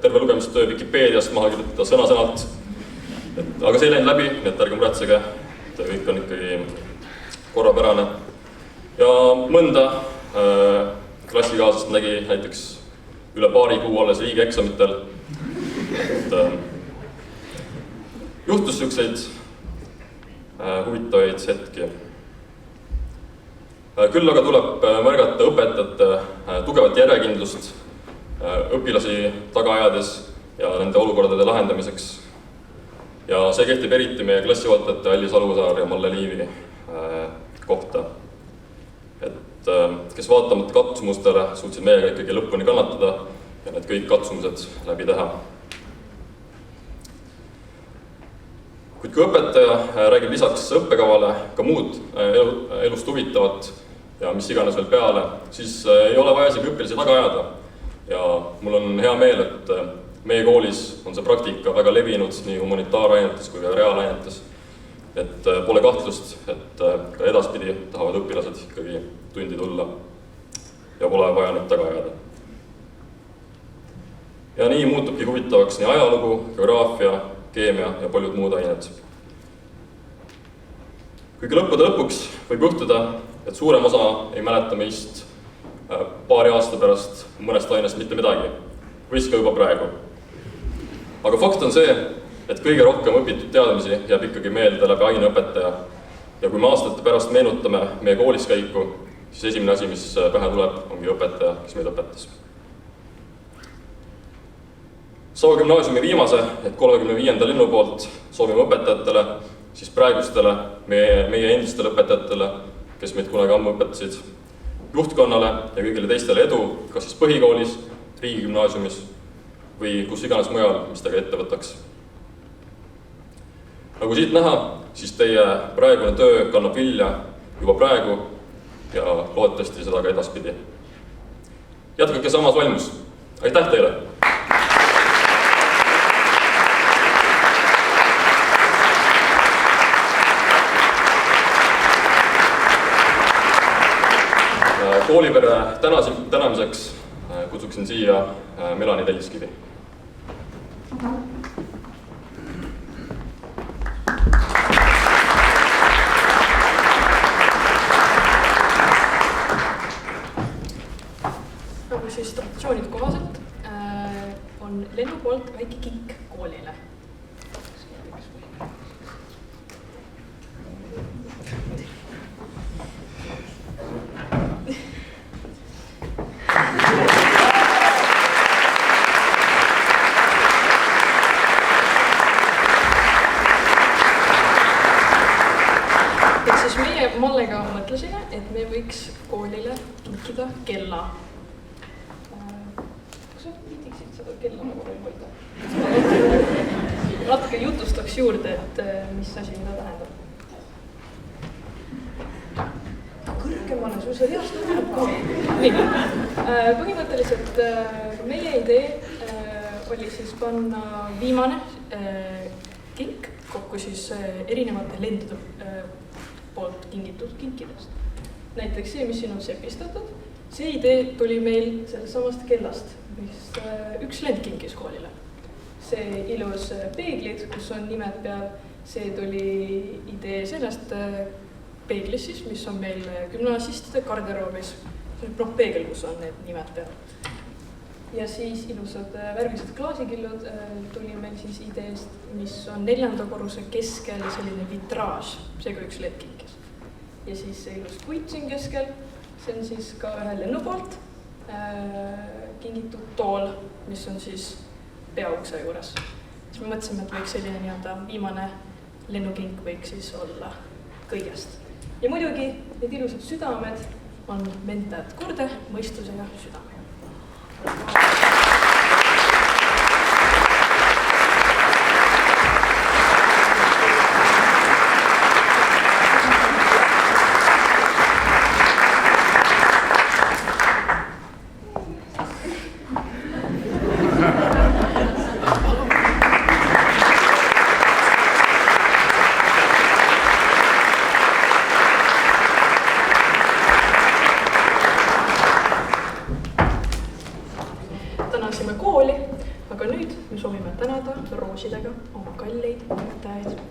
terve lugemistöö Wikipeediast maha kirjutada sõna-sõnalt. Aga see ei läinud läbi, nii et ärge muretsege, et kõik on ikkagi korrapärane. Ja mõnda klassikaasast nägi näiteks üle paari kuu alles riigieksamitel. Juhtus selliseid huvitavaid hetki. Küll aga tuleb märgata õpetajate tugevat järjekindlust õpilasi taga ajades ja nende olukordade lahendamiseks. Ja see kehtib eriti meie klassijuhatajate Allis Alusaar ja Malle Liivi kohta. Et kes vaatamata katsumustele suutsid meiega ikkagi lõpuni kannatada ja need kõik katsumused läbi teha. Kuid kui õpetaja räägib lisaks õppekavale ka muud elust huvitavat ja mis iganes veel peale, siis ei ole vaja isegi õpilasi taga ajada. Ja mul on hea meel, et meie koolis on see praktika väga levinud nii humanitaarainetes kui ka reaalainetes. Et pole kahtlust, et ka edaspidi tahavad õpilased ikkagi tundi tulla ja pole vaja neid taga ajada. Ja nii muutubki huvitavaks nii ajalugu, geograafia, keemia ja paljud muud ained. Kuigi lõppude lõpuks võib juhtuda, et suurem osa ei mäleta meist paari aasta pärast mõnest ainest mitte midagi, võis ka juba praegu. Aga fakt on see, et kõige rohkem õpitud teadmisi jääb ikkagi meelde läbi aineõpetaja. Ja kui me aastate pärast meenutame meie kooliskäiku, siis esimene asi, mis pähe tuleb, ongi õpetaja, kes meid õpetas. Saua gümnaasiumi viimase, et 35. linnu poolt soovime õpetajatele, siis praegustele, meie endistele õpetajatele, kes meid kunagi ammu õpetasid, juhtkonnale ja kõigile teistele edu, kas siis põhikoolis, riigigümnaasiumis või kus iganes mujal, mis tega ette võtaks. Nagu siit näha, siis teie praegune töö kannab vilja juba praegu ja loodetavasti seda ka edaspidi. Jätkake samas valmus. Aitäh teile! Koolipere tänamiseks kutsuksin siia Melani Telliskivi. Nagu siis traditsioonid kohaselt on lennu poolt väike kikk koolile. Mallega mõtlesime, et me võiks koolile kinkida kella. Kas sa viitiksid seda kella nagu veel hoida? Natuke jutustaks juurde, et mis asi mida tähendab. Kõrgemale, sul see reast tuleb ka. Nii, põhimõtteliselt meie idee oli siis panna viimane kink kokku siis erinevate lendude poolt kingitud kinkidest. Näiteks see, mis siin on sepistatud, see idee tuli meil sellest samast kellast, mis üks lend kinkis koolile. See ilus peeglid, kus on nimed peal, see tuli idee sellest peeglist siis, mis on meil gümnasistide garderoobis. See on peegel, kus on need nimed peal. Ja siis ilusad värvised klaasikillud tuli meil siis ideest, mis on 4. korruse keskel selline vitraaž, see ka üks lend kinkis. Ja siis see ilus puit siin keskel, see on siis ka ühe lennu poolt kingitud tool, mis on siis peaukse juures. Siis me mõtlesime, et võiks selline nii-öelda viimane lennukink võiks siis olla kõigest. Ja muidugi need ilusad südamed on mentajad kurde, mõistusega südamega. tänasime kooli, aga nüüd me soovime tänada roosidega oma kalleid õpetajaid.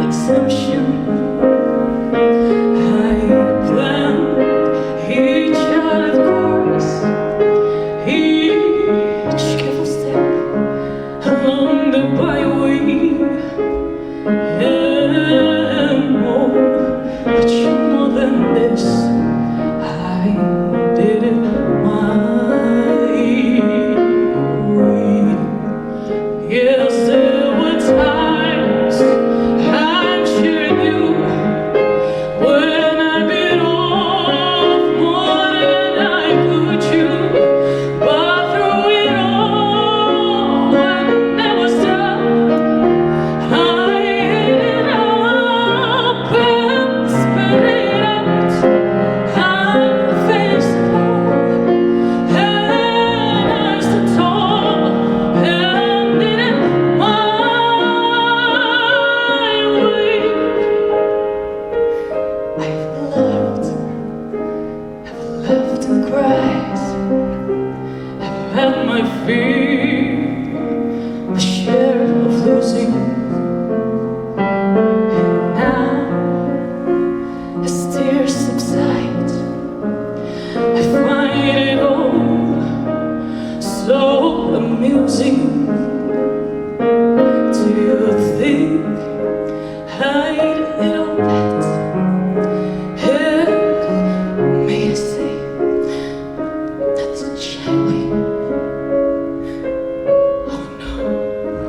Exemption. I planned each distant cries have had my fear, the share of losing. And now, as tears subside, I find it all so amusing. Do you think I'd little bit heard me say that's a jelly? Oh no, not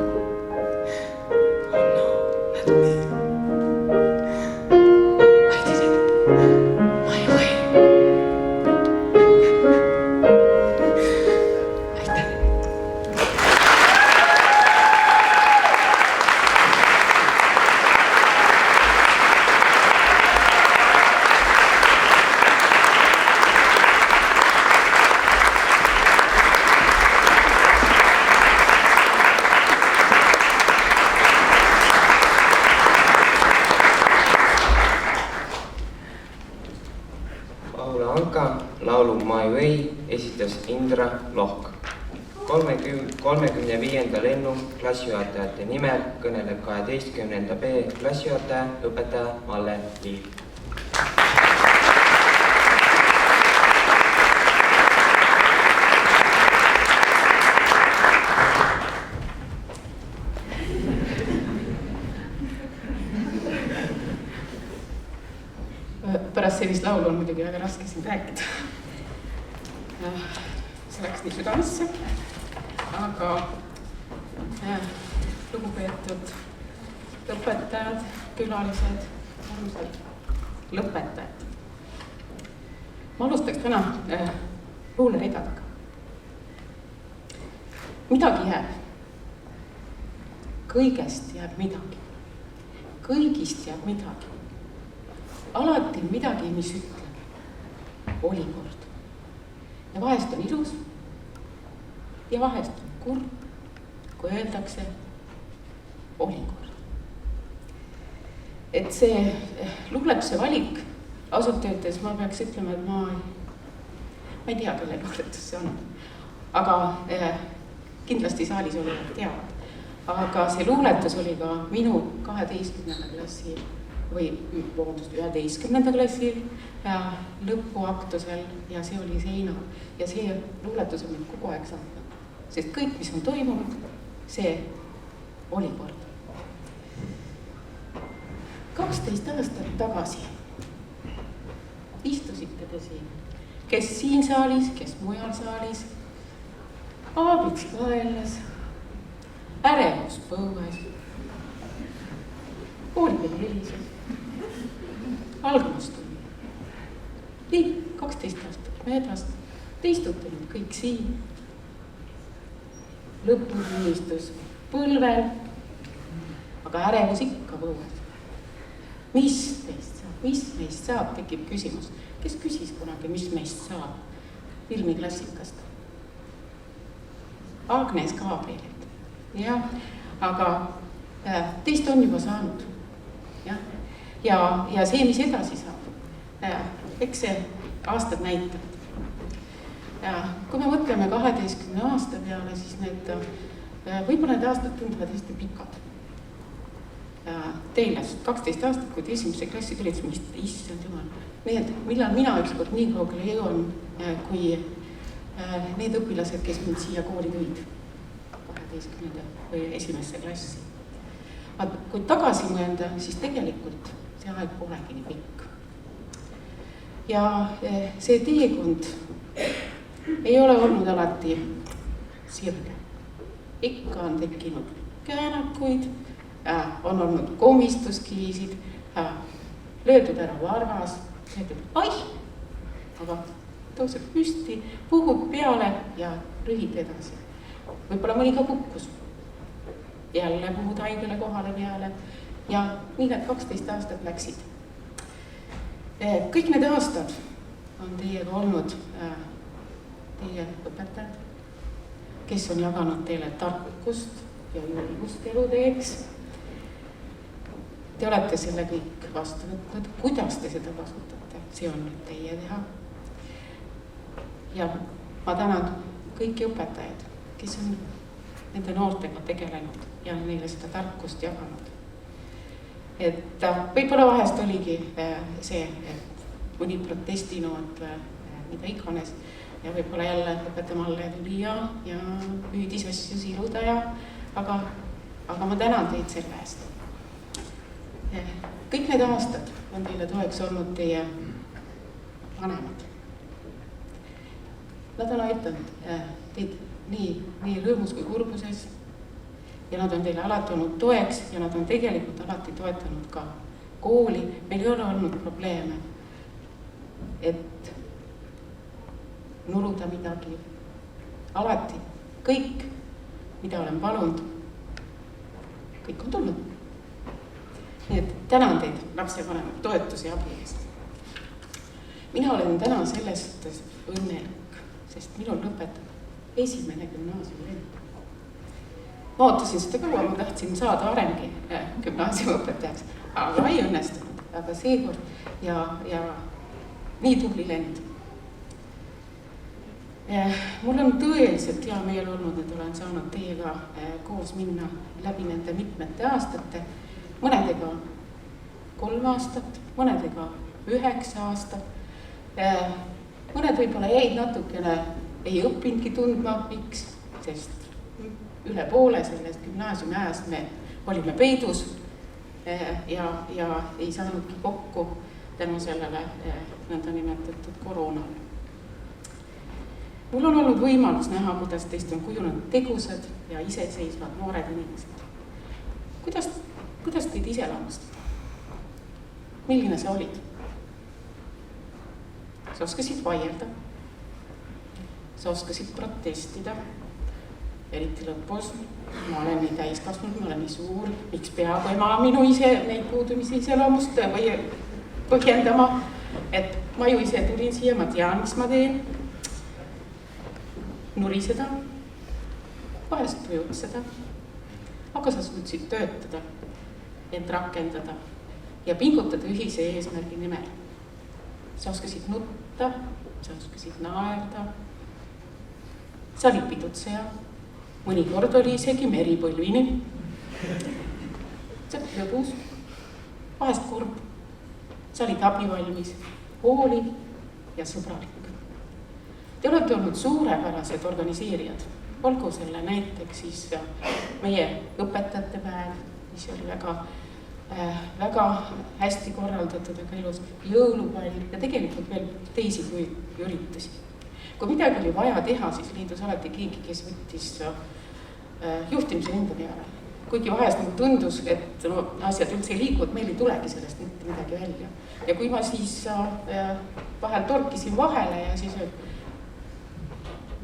me. I did it my way. Paula Anka laulu My Way esitas Indra Lohk. 35. lennu klassijuhatajate nimel kõneleb 12. B klassijuhataja, õpetaja Malle Liiv. Pärast sellist laulu on muidugi väga raske siin rääkida. See läks nii südamesse, aga lugupeetud õpetajad, külalised, armsad lõpetajad. Ma alustaks täna luuleridadega. Midagi jääb. Kõigest jääb midagi. Kõigist jääb midagi. Alati on midagi, mis ütleb olikord. Ja vahest on ilus ja vahest on kurb, kui öeldakse olikord. Et see luuletuse valik, ausalt öeldes ma peaks ütlema, et ma ei tea, kelle luuletus see on. Aga kindlasti saalis olijad teavad. Aga see luuletus oli ka minu 12. klassi või 11. klassil lõpuaktusel ja see oli seinal. Ja see luuletus on mind kogu aeg saanud. Sest kõik, mis on toimunud, see oli kord. 12 aastat tagasi istusite te siin. Kes siin saalis, kes mujal saalis. Aabits kaelas, ärevus põues, koolipidi helises. Algamas tuli. Nii, 12 aastat möödast, te istute nüüd kõik siin. Lõputunnistus põlvel, aga ärevus ikka põues. Mis meist saab, tekib küsimus. Kes küsis kunagi, mis meist saab? Filmiklassikast. Agnes Gabrielit. Jah, aga teist on juba saanud. Ja see, mis edasi saab, eks see aastad näitab. Kui me mõtleme 12 aasta peale, siis võib-olla need aastad tunduvad hästi pikad. Teile 12 aastat, kui te esimesse klassi tulid, siis mõistad, issand jumal, millal mina ükskord nii kaugele jõuan, kui need õpilased, kes mind siia kooli tõid 12. või esimesse klassi. Kui tagasi mõelda, siis tegelikult see aeg polegi nii pikk. Ja see teekond ei ole olnud alati sirge. Ikka on tekkinud käänakuid, on olnud komistuskiisid, löödud ära varvas, aga tõuseb püsti, puhud peale ja rühid edasi. Võib-olla mõni ka kukkus. Jälle puhud haigele kohale peale ja nii need 12 aastat läksid. Kõik need aastad on teiega olnud teie õpetajad, kes on jaganud teile tarkust ja julgust eluteeks. Te olete selle kõik vastu võtnud. Kuidas te seda kasutate? See on nüüd teie teha. ja ma tänan kõiki õpetajaid, kes on nende noortega tegelenud ja neile seda tarkust jaganud. Et võib-olla vahest oligi see, et mõni protestinood, mida iganes, ja võib-olla jälle õpetamalle tuli ja püüdis asju siluda aga ma tänan teid selle eest. Kõik need aastad on teile toeks olnud teie vanemad. Nad on aitanud teid nii rõõmus kui kurbuses ja nad on teile alati olnud toeks ja nad on tegelikult alati toetanud ka kooli. Meil ei ole olnud probleeme, et nuruda midagi. Alati kõik, mida olen palunud, kõik on tulnud. Nii et tänan teid lapsevanemad toetuse ja abi eest. Mina olen täna sellest õnnelik, sest minul lõpetab esimene gümnaasiumivend. Ma ootasin seda kaua, ma tahtsin saada varemgi gümnaasiumiõpetajaks, aga ei õnnestunud, aga seekord ja nii tubli lend. Mul on tõeliselt hea meel olnud, et olen saanud teiega koos minna läbi nende mitmete aastate, mõnedega 3 aastat, mõnedega 9 aastat. Mõned võib-olla jäid natukene, ei õppinudki tundma, miks, sest üle poole sellest gümnaasiumi ajast me olime peidus ja ei saanudki kokku tänu sellele nõnda nimetatud koroonale. Mul on olnud võimalus näha, kuidas teist on kujunenud tegusad ja iseseisvad noored inimesed. Kuidas teid iseloomustada? Milline sa olid? Sa oskasid vaielda. Sa oskasid protestida. Eriti lõpus. Ma olen nii täiskasvanud, ma olen nii suur. Miks peab ema minu ise neid puudumisi iseloomust või põhjendama? Et ma ju ise tulin siia, ma tean, mis ma teen. Nuriseda, vahest tujutseda, aga sa suutsid töötada, end rakendada ja pingutada ühise eesmärgi nimel. Sa oskasid nutta, sa oskasid naerda, sa olid pidutseja, mõnikord oli isegi meripõlvini. Sa olid lõbus, vahest kurb, sa olid abivalmis, hooliv ja sõbralik. Te olete olnud suurepärased organiseerijad, olgu selle näiteks siis meie õpetajate päev, mis oli väga hästi korraldatud, väga ilus jõulupall ja tegelikult veel teisi kui üritusi. Kui midagi oli vaja teha, siis liidus alati keegi, kes võttis juhtimise enda peale. Kuigi vahest nagu tundus, et asjad üldse ei liiku, et meil ei tulegi sellest mitte midagi välja. Ja kui ma siis vahel torkisin vahele ja siis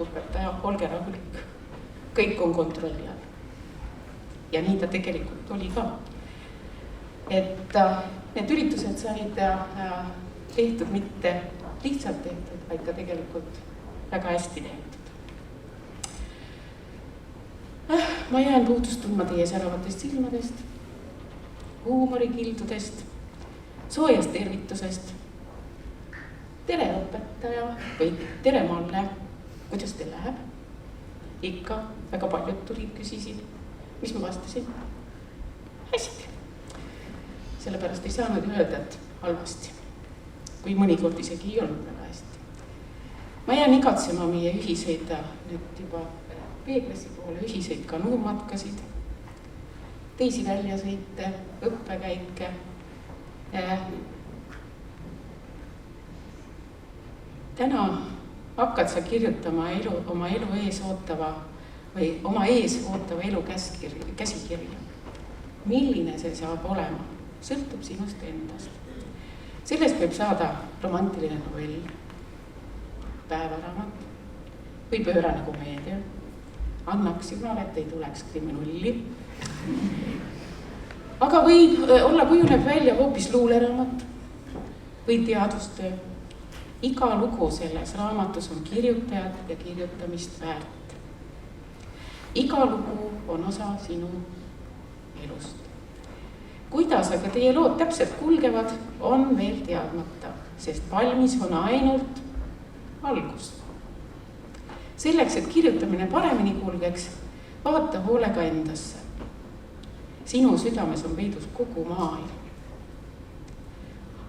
õpetaja, olge rahulik, kõik on kontrolli all. Ja nii ta tegelikult oli ka. Et need üritused said tehtud mitte lihtsalt tehtud, vaid ka tegelikult väga hästi tehtud. Ma jään puudust tundma teie säravatest silmadest, huumorikildudest, soojast tervitusest. Tere õpetaja või tere Malle. Kuidas teil läheb? Ikka väga paljud tulid, küsisid. Mis ma vastasin? Hästi. Sellepärast ei saanud öelda, et halvasti. Kui mõnikord isegi ei olnud väga hästi. Ma jään igatsema meie ühiseid, nüüd juba B-klassi poole ühiseid kanuumatkasid, teisi väljasõite, õppekäike. Täna hakkad sa kirjutama oma ees ootava elu käsikirja. Milline see saab olema, sõltub sinust endast. Sellest võib saada romantiline novell, päevaraamat või pöörane komeedia. Annaks jumal, et ei tuleks kriminulli. Aga võib olla kujuneb välja hoopis luuleraamat või teadustöö. Iga lugu selles raamatus on kirjutajad ja kirjutamist väärt. Iga lugu on osa sinu elust. Kuidas aga teie lood täpselt kulgevad, on veel teadmata, sest valmis on ainult algus. selleks, et kirjutamine paremini kulgeks, vaata hoolega endasse. Sinu südames on peidus kogu maailm.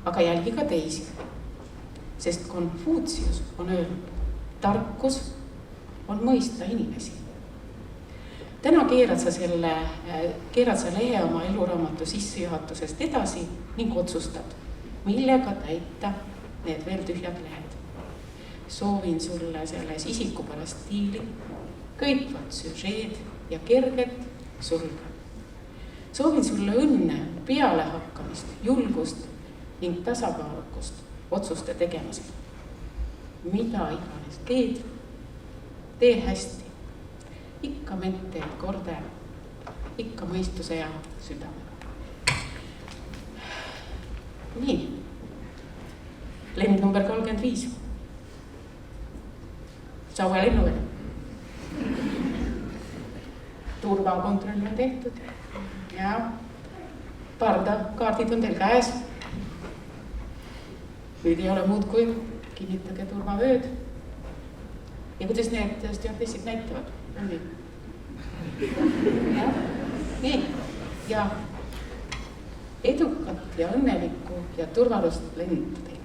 Aga jälgi ka teisi, sest Konfutsius on öelnud, tarkus on mõista inimesi. Täna keerad sa lehe oma eluraamatu sissejuhatusest edasi ning otsustad, millega täita need veel tühjad lehed. Soovin sulle selles isikupärast stiili, köitvad süžeed ja kerget sulga. Soovin sulle õnne, pealehakkamist, julgust ning tasakaalukust otsuste tegemisel. Mida iganes teed, tee hästi. Ikka menteed korde, ikka mõistuse ja südamega. Nii, lend number 35. Saue lennu veel. Turvakontroll on tehtud ja pardakaardid on teil käes. Nüüd ei ole muud kui kinnitage turvavööd. Ja kuidas need stjuardessid näitavad? Nii, ja edukat ja õnnelikku ja turvalust lendu teile.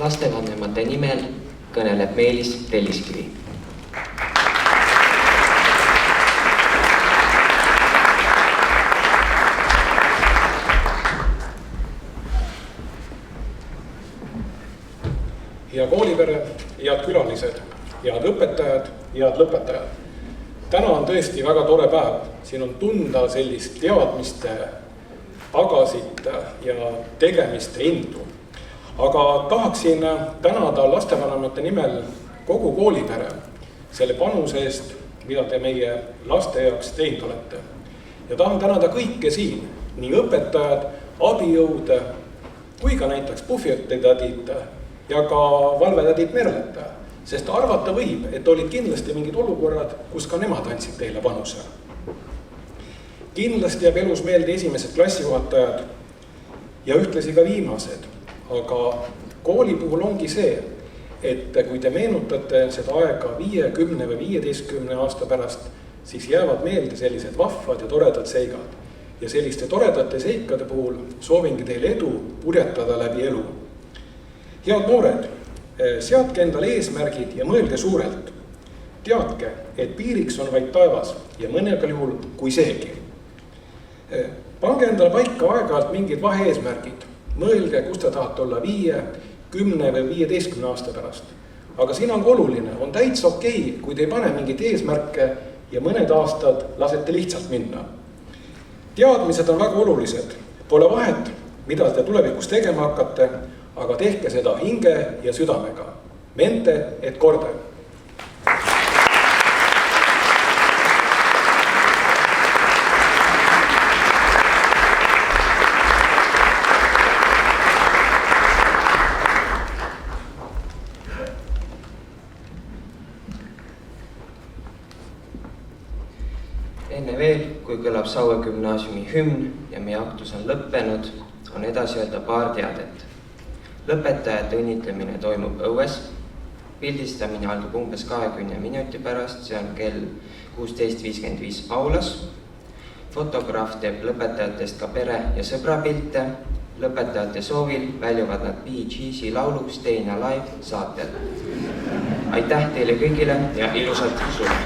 Lastevanemate nimel kõneleb Meelis Telliskivi. Hea koolipere, head külalised, head õpetajad, head lõpetajad. Täna on tõesti väga tore päev. Siin on tunda sellist teadmiste pagasit ja tegemiste indu. Aga tahaksin tänada lastevanemate nimel kogu koolipere selle panuse eest, mida te meie laste jaoks teinud olete. Ja tahan tänada kõike siin, nii õpetajad, abijõud, kui ka näiteks puhvetitädid ja ka valvetädid Merlet, sest arvata võib, et olid kindlasti mingid olukorrad, kus ka nemad andsid teile panuse. Kindlasti jääb elus meelde esimesed klassijuhatajad ja ühtlasi ka viimased. Aga kooli puhul ongi see, et kui te meenutate seda aega 5, 10 või 15 aasta pärast, siis jäävad meelde sellised vahvad ja toredad seigad. Ja selliste toredate seikade puhul soovingi teile edu purjetada läbi elu. Head noored, seadke endale eesmärgid ja mõelge suurelt. Teadke, et piiriks on vaid taevas ja mõnegal juhul kui seegi. Pange endale paika aeg-ajalt mingid vahe-eesmärgid. Mõelge, kus te tahate olla 5, 10 või 15 aasta pärast. Aga siin on oluline, on täitsa okei, kui te ei pane mingid eesmärke ja mõned aastad lasete lihtsalt minna. Teadmised on väga olulised. Pole vahet, mida te tulevikus tegema hakkate, aga tehke seda hinge ja südamega. Mente et korde. Enne veel, kui kõlab Saue gümnaasiumi hümn ja meie aktus on lõppenud, on edasi öelda paar teadet. Lõpetajate õnnitlemine toimub õues. Pildistamine algab umbes 20 minuti pärast, see on kell 16.55 aulas. Fotograaf teeb lõpetajatest ka pere- ja sõbrapilte. Lõpetajate soovil väljuvad nad Bee Geesi laulu Stayin' Alive saatel. Aitäh teile kõigile ja ilusat suve!